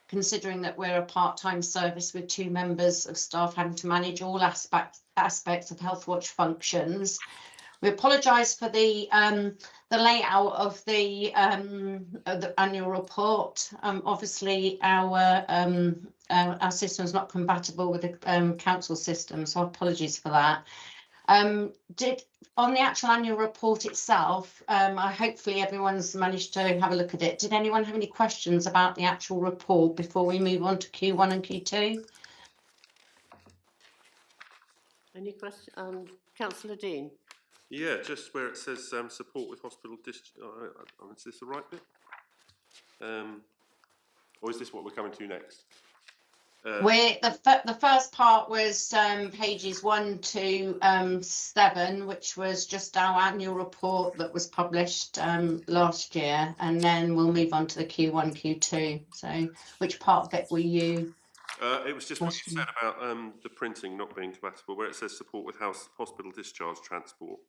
M: considering that we're a part-time service with 2 members of staff having to manage all aspects of Healthwatch functions. We apologise for the layout of the annual report. Obviously, our system is not compatible with the council system, so apologies for that. On the actual annual report itself, hopefully everyone's managed to have a look at it. Did anyone have any questions about the actual report before we move on to Q1 and Q2?
A: Any questions? Councillor Dean.
G: Yeah, just where it says support with hospital discharge. Is this the right bit? Or is this what we're coming to next?
M: The first part was pages 1 to 7, which was just our annual report that was published last year, and then we'll move on to the Q1, Q2. So, which part of it were you?
G: It was just what you said about the printing not being compatible, where it says support with hospital discharge transport.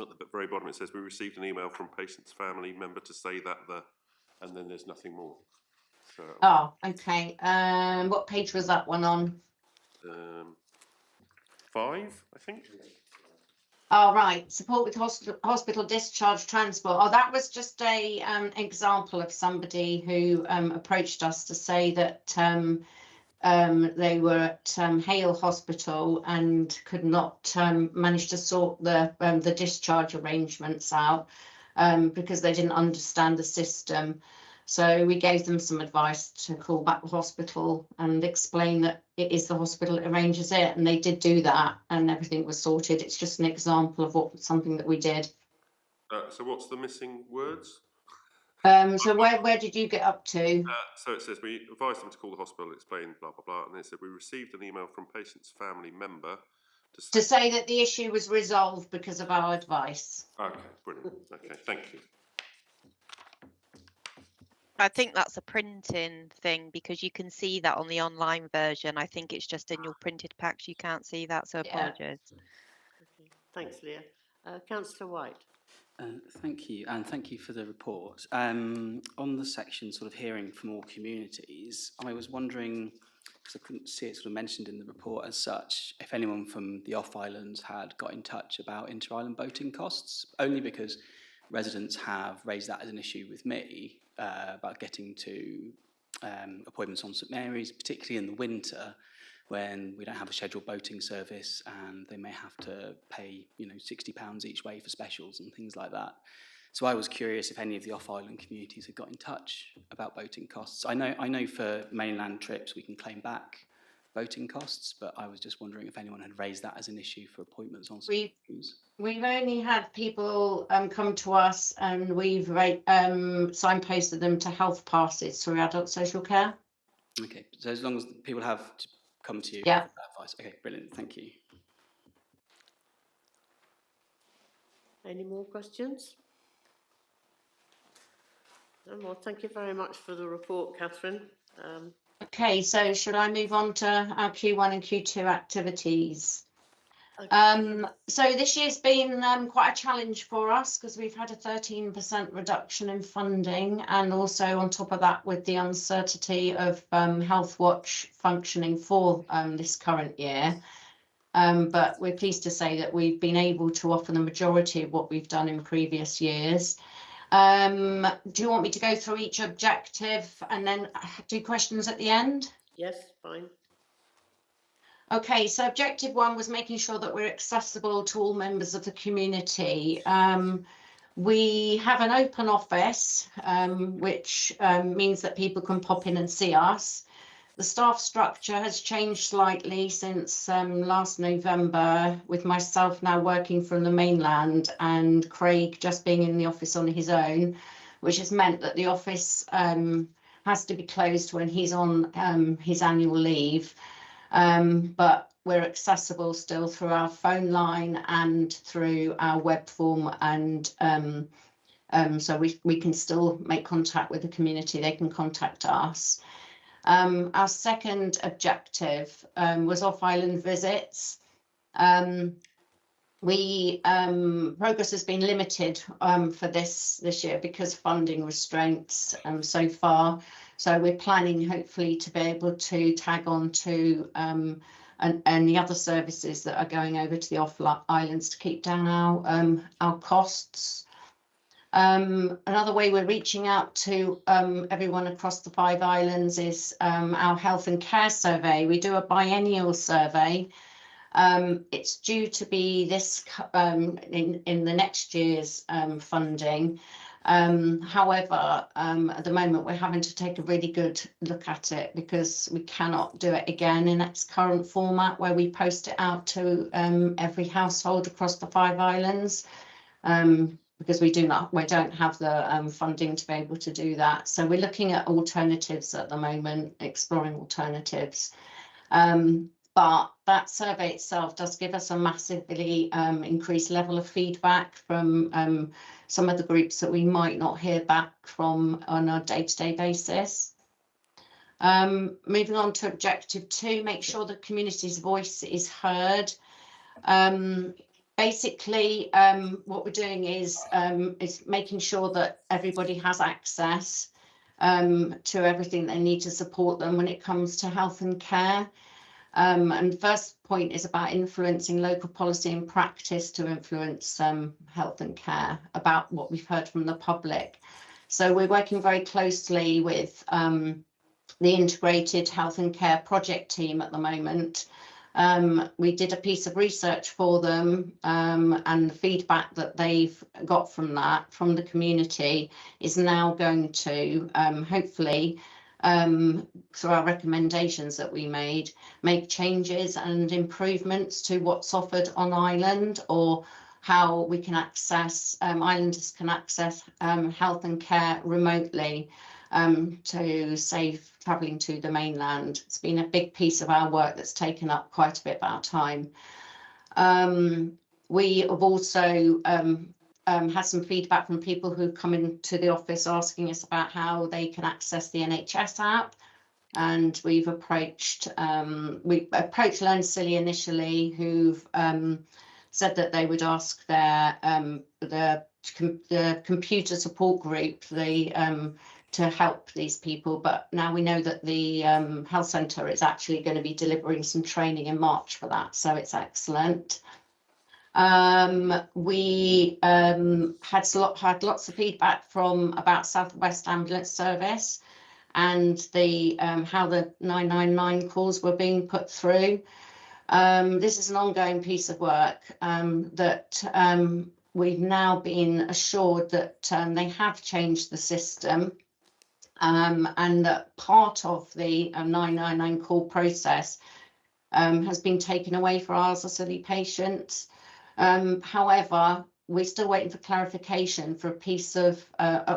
G: At the very bottom it says we received an email from patient's family member to say that and then there's nothing more. So,
M: oh, okay. What page was that one on?
G: 5, I think.
M: Oh, right. Support with hospital discharge transport. Oh, that was just a example of somebody who approached us to say that they were at Hale Hospital and could not manage to sort the discharge arrangements out because they didn't understand the system. So we gave them some advice to call back the hospital and explain that it is the hospital that arranges it, and they did do that, and everything was sorted. It's just an example of something that we did.
G: So what's the missing words?
M: So where did you get up to?
G: So it says we advised them to call the hospital, explain blah blah blah, and then it said we received an email from patient's family member
M: to say that the issue was resolved because of our advice.
G: Okay, brilliant. Okay, thank you.
H: I think that's a printing thing because you can see that on the online version. I think it's just in your printed packs you can't see that, so apologies.
A: Okay. Thanks, Leah. Councillor White.
J: Thank you, and thank you for the report. On the section sort of hearing from all communities, I was wondering, because I couldn't see it sort of mentioned in the report as such, if anyone from the off-islands had got in touch about inter-island boating costs, only because residents have raised that as an issue with me about getting to appointments on St Mary's, particularly in the winter, when we don't have a scheduled boating service and they may have to pay, you know, £60 each way for specials and things like that. So I was curious if any of the off-island communities had got in touch about boating costs. I know for mainland trips we can claim back boating costs, but I was just wondering if anyone had raised that as an issue for appointments on cruise.
M: We've only had people come to us, and we've signposted them to health passes through adult social care.
J: Okay, so as long as people have to come to you
M: Yeah.
J: for that advice. Okay, brilliant, thank you.
A: Any more questions? No more. Thank you very much for the report, Catherine.
M: Okay, so should I move on to our Q1 and Q2 activities? So this year's been quite a challenge for us because we've had a 13% reduction in funding, and also on top of that with the uncertainty of Healthwatch functioning for this current year. But we're pleased to say that we've been able to offer the majority of what we've done in previous years. Do you want me to go through each objective and then do questions at the end?
A: Yes, fine.
M: Okay, so objective 1 was making sure that we're accessible to all members of the community. We have an open office, which means that people can pop in and see us. The staff structure has changed slightly since last November, with myself now working from the mainland and Craig just being in the office on his own, which has meant that the office has to be closed when he's on his annual leave. But we're accessible still through our phone line and through our web form, and so we can still make contact with the community. They can contact us. Our second objective was off-island visits. Progress has been limited for this year because funding restraints so far. So we're planning hopefully to be able to tag on to and the other services that are going over to the off-islands to keep down our costs. Another way we're reaching out to everyone across the 5 islands is our health and care survey. We do a biennial survey. It's due to be this in the next year's funding. However, at the moment we're having to take a really good look at it because we cannot do it again in its current format, where we post it out to every household across the 5 islands. Because we don't have the funding to be able to do that. So we're looking at alternatives at the moment, exploring alternatives. But that survey itself does give us a massively increased level of feedback from some of the groups that we might not hear back from on a day-to-day basis. Moving on to objective 2, make sure the community's voice is heard. Basically, what we're doing is making sure that everybody has access to everything they need to support them when it comes to health and care. And the first point is about influencing local policy and practice to influence health and care, about what we've heard from the public. So we're working very closely with the Integrated Health and Care Project team at the moment. We did a piece of research for them, and the feedback that they've got from that, from the community, is now going to hopefully, through our recommendations that we made, make changes and improvements to what's offered on island, or how we can access, islanders can access health and care remotely to save travelling to the mainland. It's been a big piece of our work that's taken up quite a bit of our time. We have also had some feedback from people who come into the office asking us about how they can access the NHS app. And we've approached Learn Silly initially, who've said that they would ask the computer support group to help these people, but now we know that the health centre is actually going to be delivering some training in March for that, so it's excellent. We had lots of feedback about South West Ambulance Service, and the how the 999 calls were being put through. This is an ongoing piece of work that we've now been assured that they have changed the system, and that part of the 999 call process has been taken away for elderly patients. However, we're still waiting for clarification for a piece of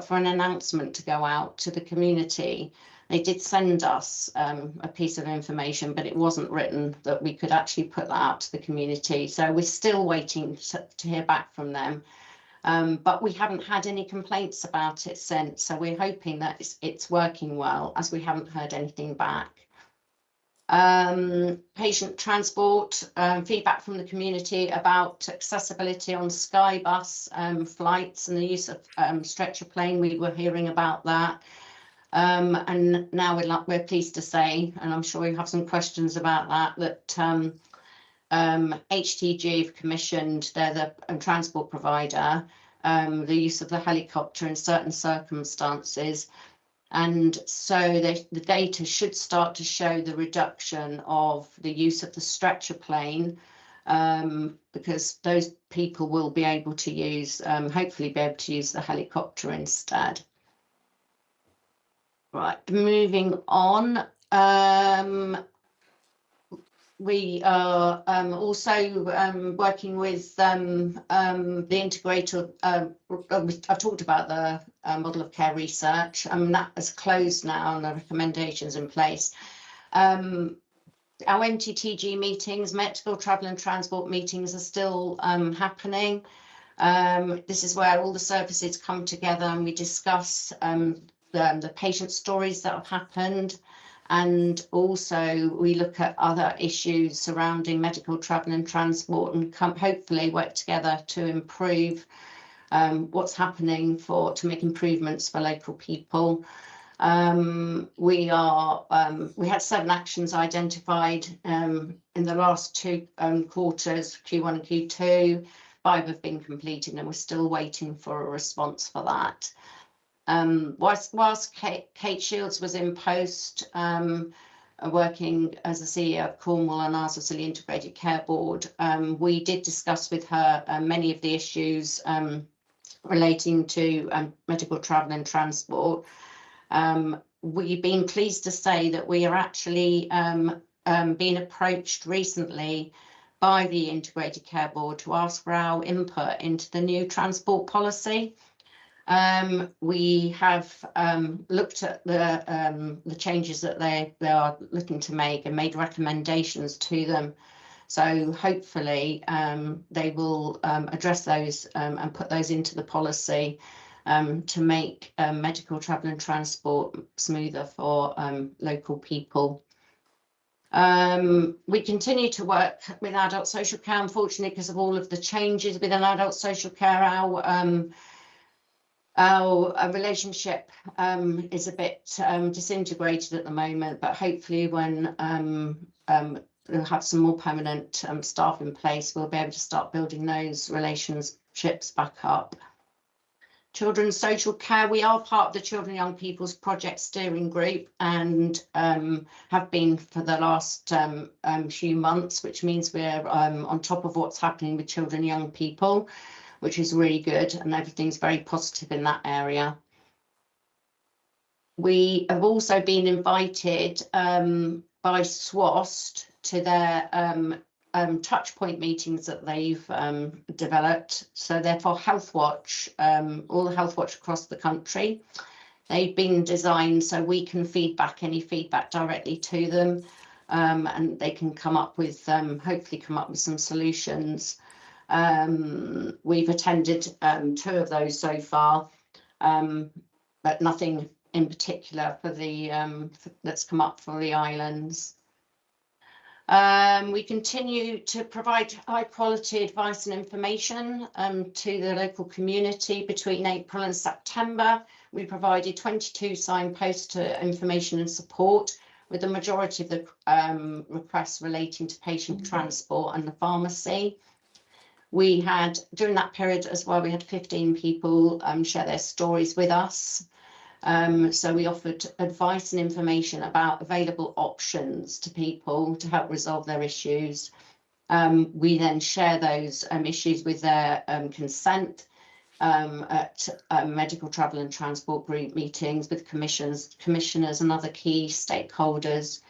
M: for an announcement to go out to the community. They did send us a piece of information, but it wasn't written that we could actually put that out to the community. So we're still waiting to hear back from them. But we haven't had any complaints about it since. So we're hoping that it's working well, as we haven't heard anything back. Patient transport, feedback from the community about accessibility on Skybus flights and the use of stretcher plane. We were hearing about that. And now we're pleased to say, and I'm sure you have some questions about that HTG have commissioned, they're the transport provider, the use of the helicopter in certain circumstances. And so the data should start to show the reduction of the use of the stretcher plane, because those people will be able to use, hopefully be able to use the helicopter instead. Right, moving on. We are also working with the integrator. I've talked about the model of care research, that has closed now and the recommendations in place. Our MTTG meetings, medical travel and transport meetings, are still happening. This is where all the services come together and we discuss the patient stories that have happened, and also we look at other issues surrounding medical travel and transport, and hopefully work together to improve what's happening to make improvements for local people. We had 7 actions identified in the last 2 quarters, Q1 and Q2. 5 have been completed and we're still waiting for a response for that. Whilst Kate Shields was in post, working as a CEO of Cornwall and Arseley Integrated Care Board, we did discuss with her many of the issues relating to medical travel and transport. We've been pleased to say that we are actually being approached recently by the Integrated Care Board to ask for our input into the new transport policy. We have looked at the changes that they are looking to make and made recommendations to them. So hopefully they will address those and put those into the policy to make medical travel and transport smoother for local people. We continue to work with adult social care. Unfortunately, because of all of the changes within adult social care, our relationship is a bit disintegrated at the moment, but hopefully when we'll have some more permanent staff in place, we'll be able to start building those relationships back up. Children's social care, we are part of the Children and Young People's Project Steering Group and have been for the last few months, which means we're on top of what's happening with children and young people, which is really good, and everything's very positive in that area. We have also been invited by SWAST to their touchpoint meetings that they've developed. So therefore Healthwatch, all the Healthwatch across the country, they've been designed so we can feedback any feedback directly to them, and they can come up with, hopefully come up with some solutions. We've attended 2 of those so far, but nothing in particular for the that's come up for the islands. We continue to provide high quality advice and information to the local community. Between April and September, we provided 22 signposts to information and support, with the majority of the requests relating to patient transport and the pharmacy. We had, during that period as well, we had 15 people share their stories with us. So we offered advice and information about available options to people to help resolve their issues. We then share those issues with their consent at medical travel and transport group meetings with commissioners and other key stakeholders.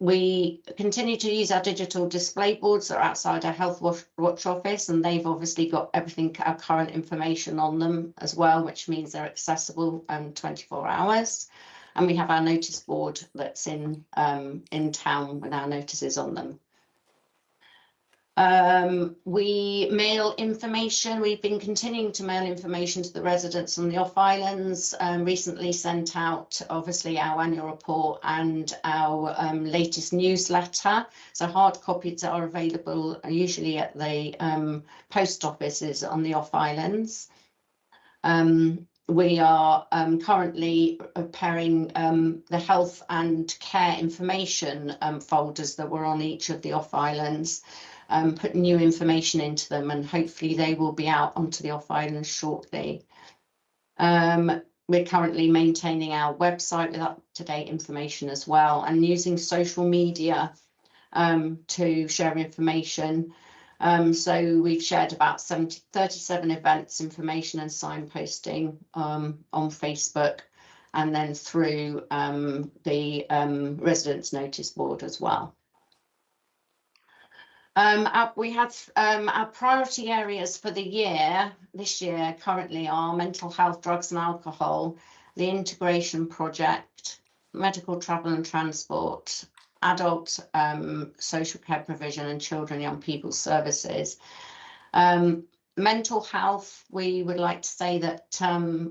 M: We continue to use our digital display boards that are outside our Healthwatch office, and they've obviously got everything, our current information on them as well, which means they're accessible 24 hours. And we have our notice board that's in town with our notices on them. We mail information. We've been continuing to mail information to the residents on the off islands. Recently sent out, obviously, our annual report and our latest newsletter. So hard copies are available usually at the post offices on the off islands. We are currently preparing the health and care information folders that were on each of the off islands. Put new information into them, and hopefully they will be out onto the off islands shortly. We're currently maintaining our website with up-to-date information as well, and using social media to share information. So we've shared about 37 events, information and signposting on Facebook, and then through the residents notice board as well. We have our priority areas for the year, this year currently are mental health, drugs and alcohol, the integration project, medical travel and transport, adult social care provision, and children and young people services. Mental health, we would like to say that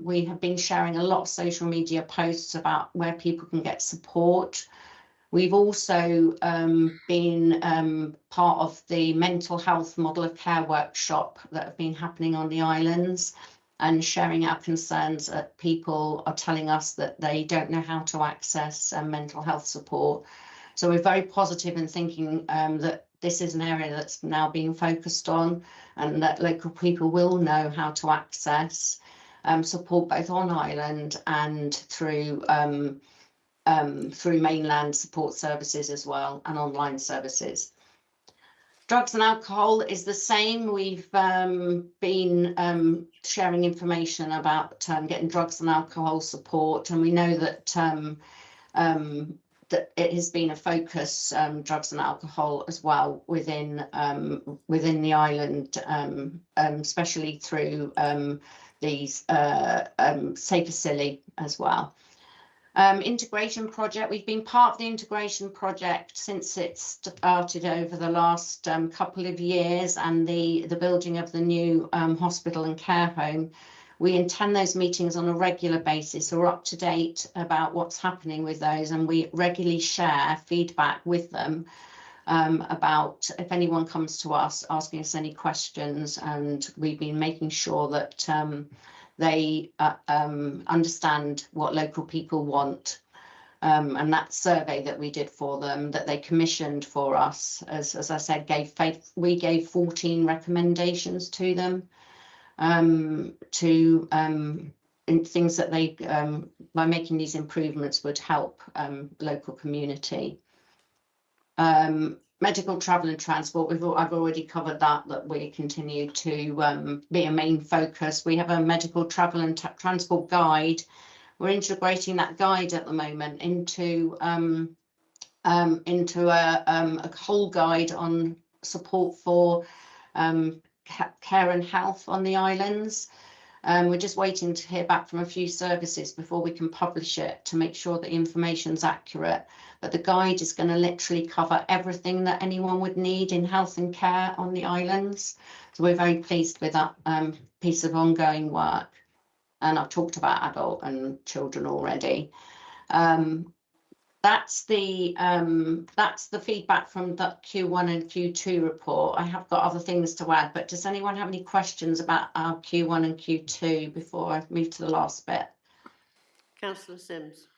M: we have been sharing a lot of social media posts about where people can get support. We've also been part of the mental health model of care workshop that have been happening on the islands, and sharing our concerns that people are telling us that they don't know how to access mental health support. So we're very positive in thinking that this is an area that's now being focused on, and that local people will know how to access support both on island and through mainland support services as well, and online services. Drugs and alcohol is the same. We've been sharing information about getting drugs and alcohol support, and we know that that it has been a focus, drugs and alcohol as well within the island, especially through these Safer Silly as well. Integration project, we've been part of the integration project since it started over the last couple of years, and the building of the new hospital and care home. We attend those meetings on a regular basis, so we're up to date about what's happening with those, and we regularly share feedback with them about if anyone comes to us asking us any questions, and we've been making sure that they understand what local people want. And that survey that we did for them, that they commissioned for us, as I said, we gave 14 recommendations to them, in things that they, by making these improvements, would help local community. Medical travel and transport, I've already covered that we continue to be a main focus. We have a medical travel and transport guide. We're integrating that guide at the moment into a whole guide on support for care and health on the islands. We're just waiting to hear back from a few services before we can publish it, to make sure that the information's accurate. But the guide is going to literally cover everything that anyone would need in health and care on the islands. So we're very pleased with that piece of ongoing work. And I've talked about adult and children already. That's the feedback from the Q1 and Q2 report. I have got other things to add, but does anyone have any questions about our Q1 and Q2 before I move to the last bit?
A: Councillor Sims.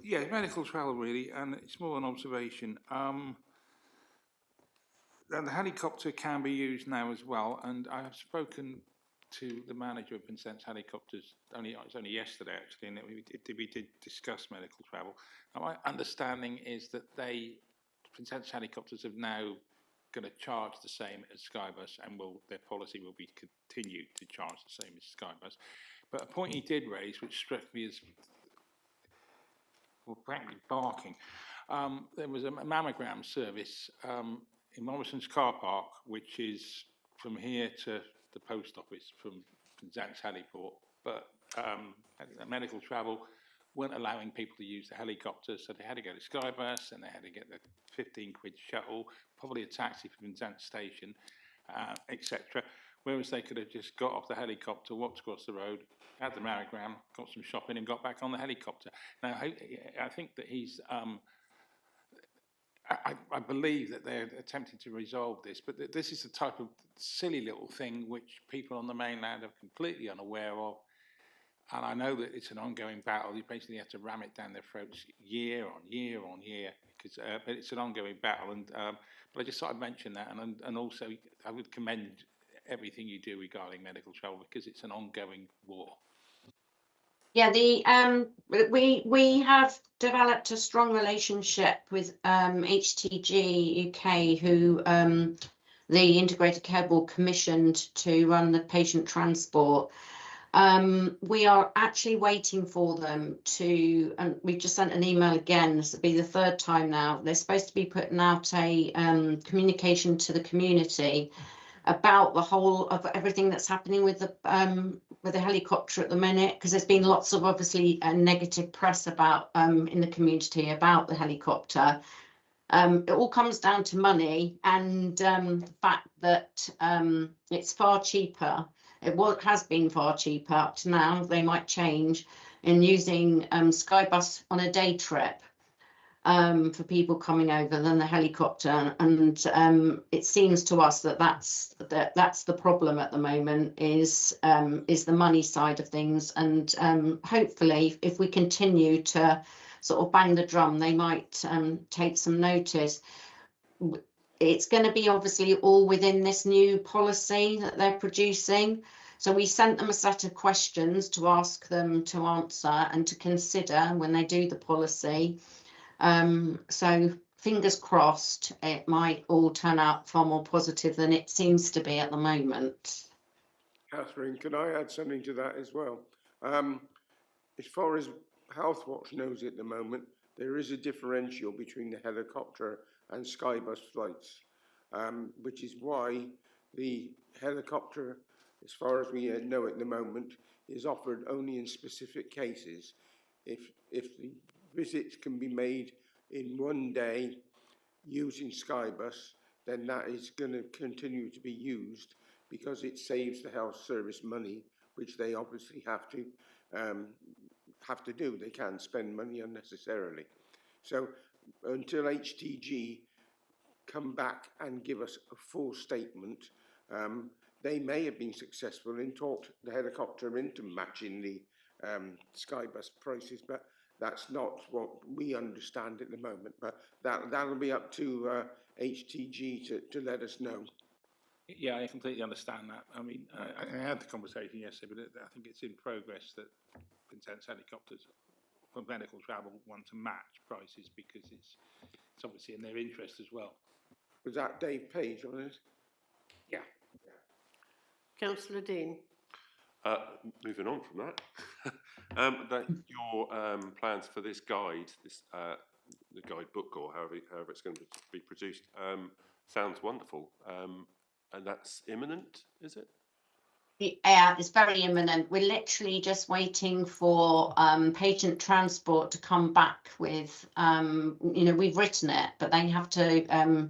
F: Yeah, medical travel really, and it's more an observation. And the helicopter can be used now as well, and I have spoken to the manager of Vincent's Helicopters. It was only yesterday actually, and we did discuss medical travel. Now, my understanding is that Vincent's Helicopters have now going to charge the same as Skybus, and their policy will be continued to charge the same as Skybus. But a point he did raise, which struck me as frankly barking. There was a mammogram service in Morrison's car park, which is from here to the post office from Zant's Heliport, but medical travel weren't allowing people to use the helicopter, so they had to go to Skybus and they had to get the 15 quid shuttle, probably a taxi from Zant station, etc. Whereas they could have just got off the helicopter, walked across the road, had the mammogram, got some shopping and got back on the helicopter. Now, I think that he's, I believe that they're attempting to resolve this, but this is the type of silly little thing which people on the mainland are completely unaware of. And I know that it's an ongoing battle. You basically have to ram it down their throats year on year on year, because it's an ongoing battle. And but I just thought I'd mention that, and also I would commend everything you do regarding medical travel, because it's an ongoing war.
M: Yeah, we have developed a strong relationship with HTG UK, who the Integrated Care Board commissioned to run the patient transport. We are actually waiting for them to, and we've just sent an email again, this will be the third time now. They're supposed to be putting out a communication to the community about the whole of everything that's happening with the helicopter at the minute, because there's been lots of obviously negative press about in the community about the helicopter. It all comes down to money and the fact that it's far cheaper. Has been far cheaper up to now. They might change in using Skybus on a day trip for people coming over than the helicopter, and it seems to us that that's the problem at the moment is the money side of things, and hopefully if we continue to sort of bang the drum, they might take some notice. It's going to be obviously all within this new policy that they're producing. So we sent them a set of questions to ask them to answer and to consider when they do the policy. So fingers crossed, it might all turn out far more positive than it seems to be at the moment.
N: Catherine, can I add something to that as well? As far as Healthwatch knows at the moment, there is a differential between the helicopter and Skybus flights, which is why the helicopter, as far as we know at the moment, is offered only in specific cases. If the visits can be made in one day using Skybus, then that is going to continue to be used, because it saves the health service money, which they obviously have to do. They can't spend money unnecessarily. So until HTG come back and give us a full statement, they may have been successful in talked the helicopter into matching the Skybus prices, but that's not what we understand at the moment. But that'll be up to HTG to let us know.
F: Yeah, I completely understand that. I mean, I had the conversation yesterday, but I think it's in progress that Vincent's Helicopters for medical travel want to match prices, because it's obviously in their interest as well.
N: Was that Dave Page on it?
F: Yeah.
A: Councillor Dean.
G: Moving on from that, your plans for this guide, the guidebook, or however it's going to be produced, sounds wonderful. And that's imminent, is it?
M: Yeah, it's very imminent. We're literally just waiting for patient transport to come back with, we've written it, but they have to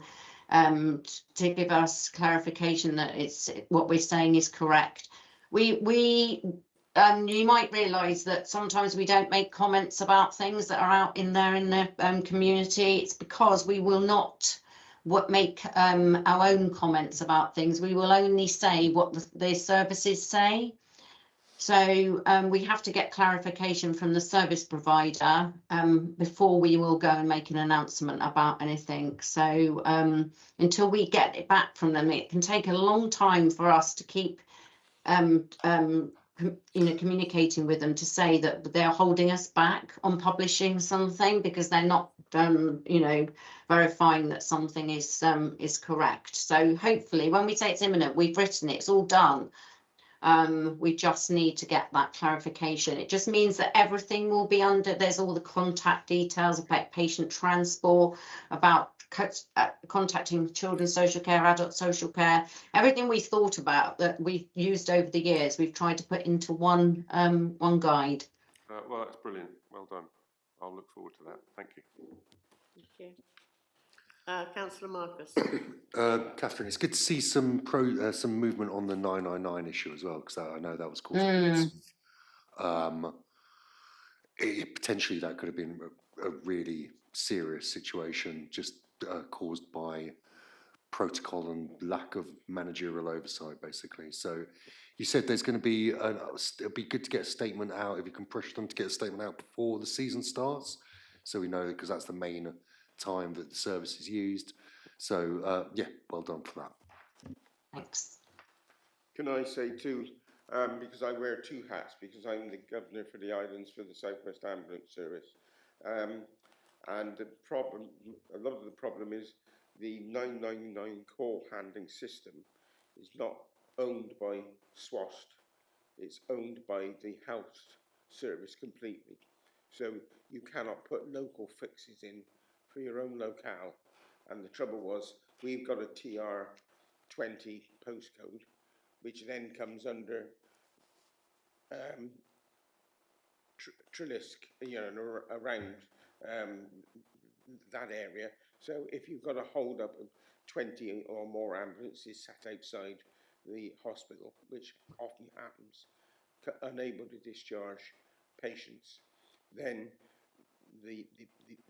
M: give us clarification that it's what we're saying is correct. You might realise that sometimes we don't make comments about things that are out in the community. It's because we will not make our own comments about things. We will only say what the services say. So we have to get clarification from the service provider before we will go and make an announcement about anything. So until we get it back from them, it can take a long time for us to keep communicating with them to say that they're holding us back on publishing something because they're not, verifying that something is correct. So hopefully, when we say it's imminent, we've written it, it's all done. We just need to get that clarification. It just means that everything will be under, there's all the contact details about patient transport, about contacting children's social care, adult social care, everything we thought about that we've used over the years, we've tried to put into one guide.
G: Well, that's brilliant. Well done. I'll look forward to that. Thank you.
A: Thank you. Councillor Marcus.
I: Catherine, it's good to see some movement on the 999 issue as well, because I know that was causing potentially that could have been a really serious situation, just caused by protocol and lack of managerial oversight, basically. So you said there's going to be, it'd be good to get a statement out, if you can push them to get a statement out before the season starts, so we know, because that's the main time that the service is used. So yeah, well done for that.
M: Thanks.
N: Can I say too, because I wear two hats, because I'm the governor for the islands for the South West Ambulance Service, and the problem, a lot of the problem is the 999 call handling system is not owned by SWAST, it's owned by the health service completely. So you cannot put local fixes in for your own locale. And the trouble was, we've got a TR20 postcode, which then comes under Trelisk, around that area. So if you've got a hold up of 20 or more ambulances sat outside the hospital, which often happens, unable to discharge patients, then the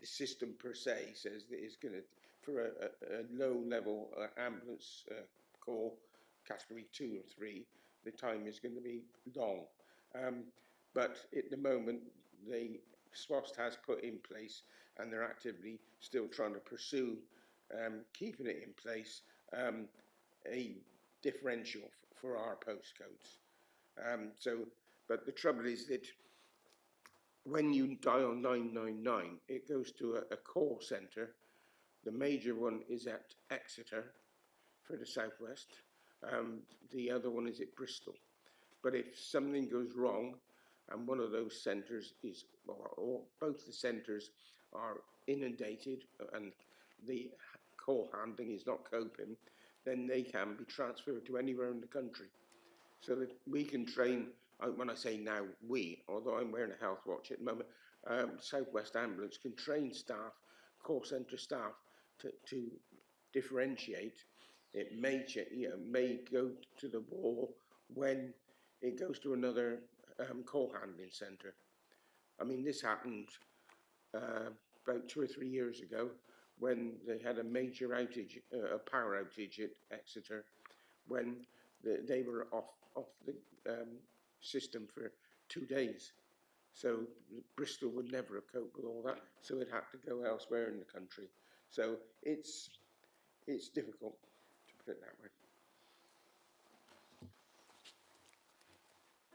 N: system per se says that it's going to, for a low level ambulance call, category 2 or 3, the time is going to be long. But at the moment, the SWAST has put in place, and they're actively still trying to pursue keeping it in place, a differential for our postcodes. But the trouble is that when you dial 999, it goes to a call centre. The major one is at Exeter for the Southwest. The other one is at Bristol. But if something goes wrong and one of those centres is, or both the centres are inundated and the call handling is not coping, then they can be transferred to anywhere in the country. So that we can train, when I say now we, although I'm wearing a Healthwatch at the moment, South West Ambulance can train staff, call centre staff, to differentiate. It may, may go to the wall when it goes to another call handling centre. I mean, this happened about 2 or 3 years ago when they had a major outage, a power outage at Exeter, when they were off the system for 2 days. So Bristol would never have coped with all that, so it had to go elsewhere in the country. So it's difficult, to put it that way.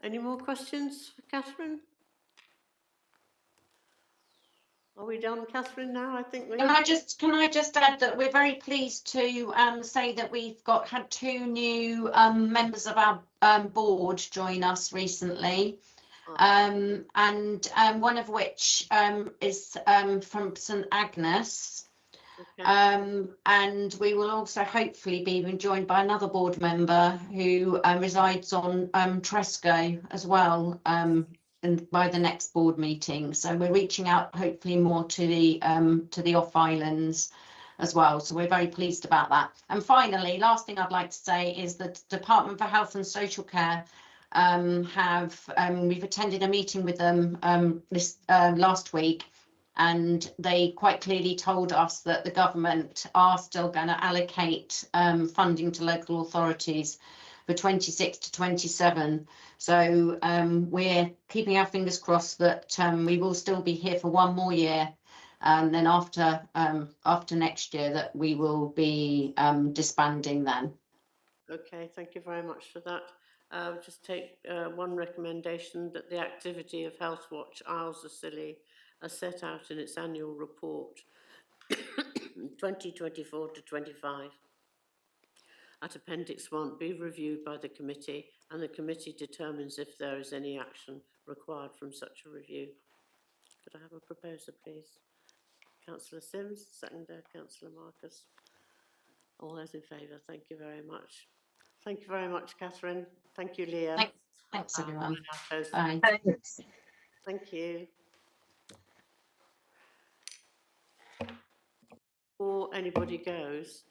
A: Any more questions for Catherine? Are we done, Catherine, now? I think we
M: Can I just add that we're very pleased to say that we've had 2 new members of our board join us recently, and one of which is from St Agnes. Okay. And we will also hopefully be joined by another board member who resides on Tresco as well, and by the next board meeting. So we're reaching out hopefully more to the off islands as well. So we're very pleased about that. And finally, last thing I'd like to say is that the Department for Health and Social Care we've attended a meeting with them last week, and they quite clearly told us that the government are still going to allocate funding to local authorities for 26 to 27. So we're keeping our fingers crossed that we will still be here for 1 more year, and then after next year that we will be disbanding then.
A: Okay, thank you very much for that. just take one recommendation, that the activity of Healthwatch Isles of Scilly as set out in its annual report 2024 to 25 at Appendix 1 be reviewed by the committee, and the committee determines if there is any action required from such a review. Could I have a proposer, please? Councillor Sims, seconder, Councillor Marcus. All those in favour, thank you very much. Thank you very much, Catherine. Thank you, Leah.
M: Thanks, everyone.
A: We're now closed.
M: Bye.
A: Thank you. Before anybody goes,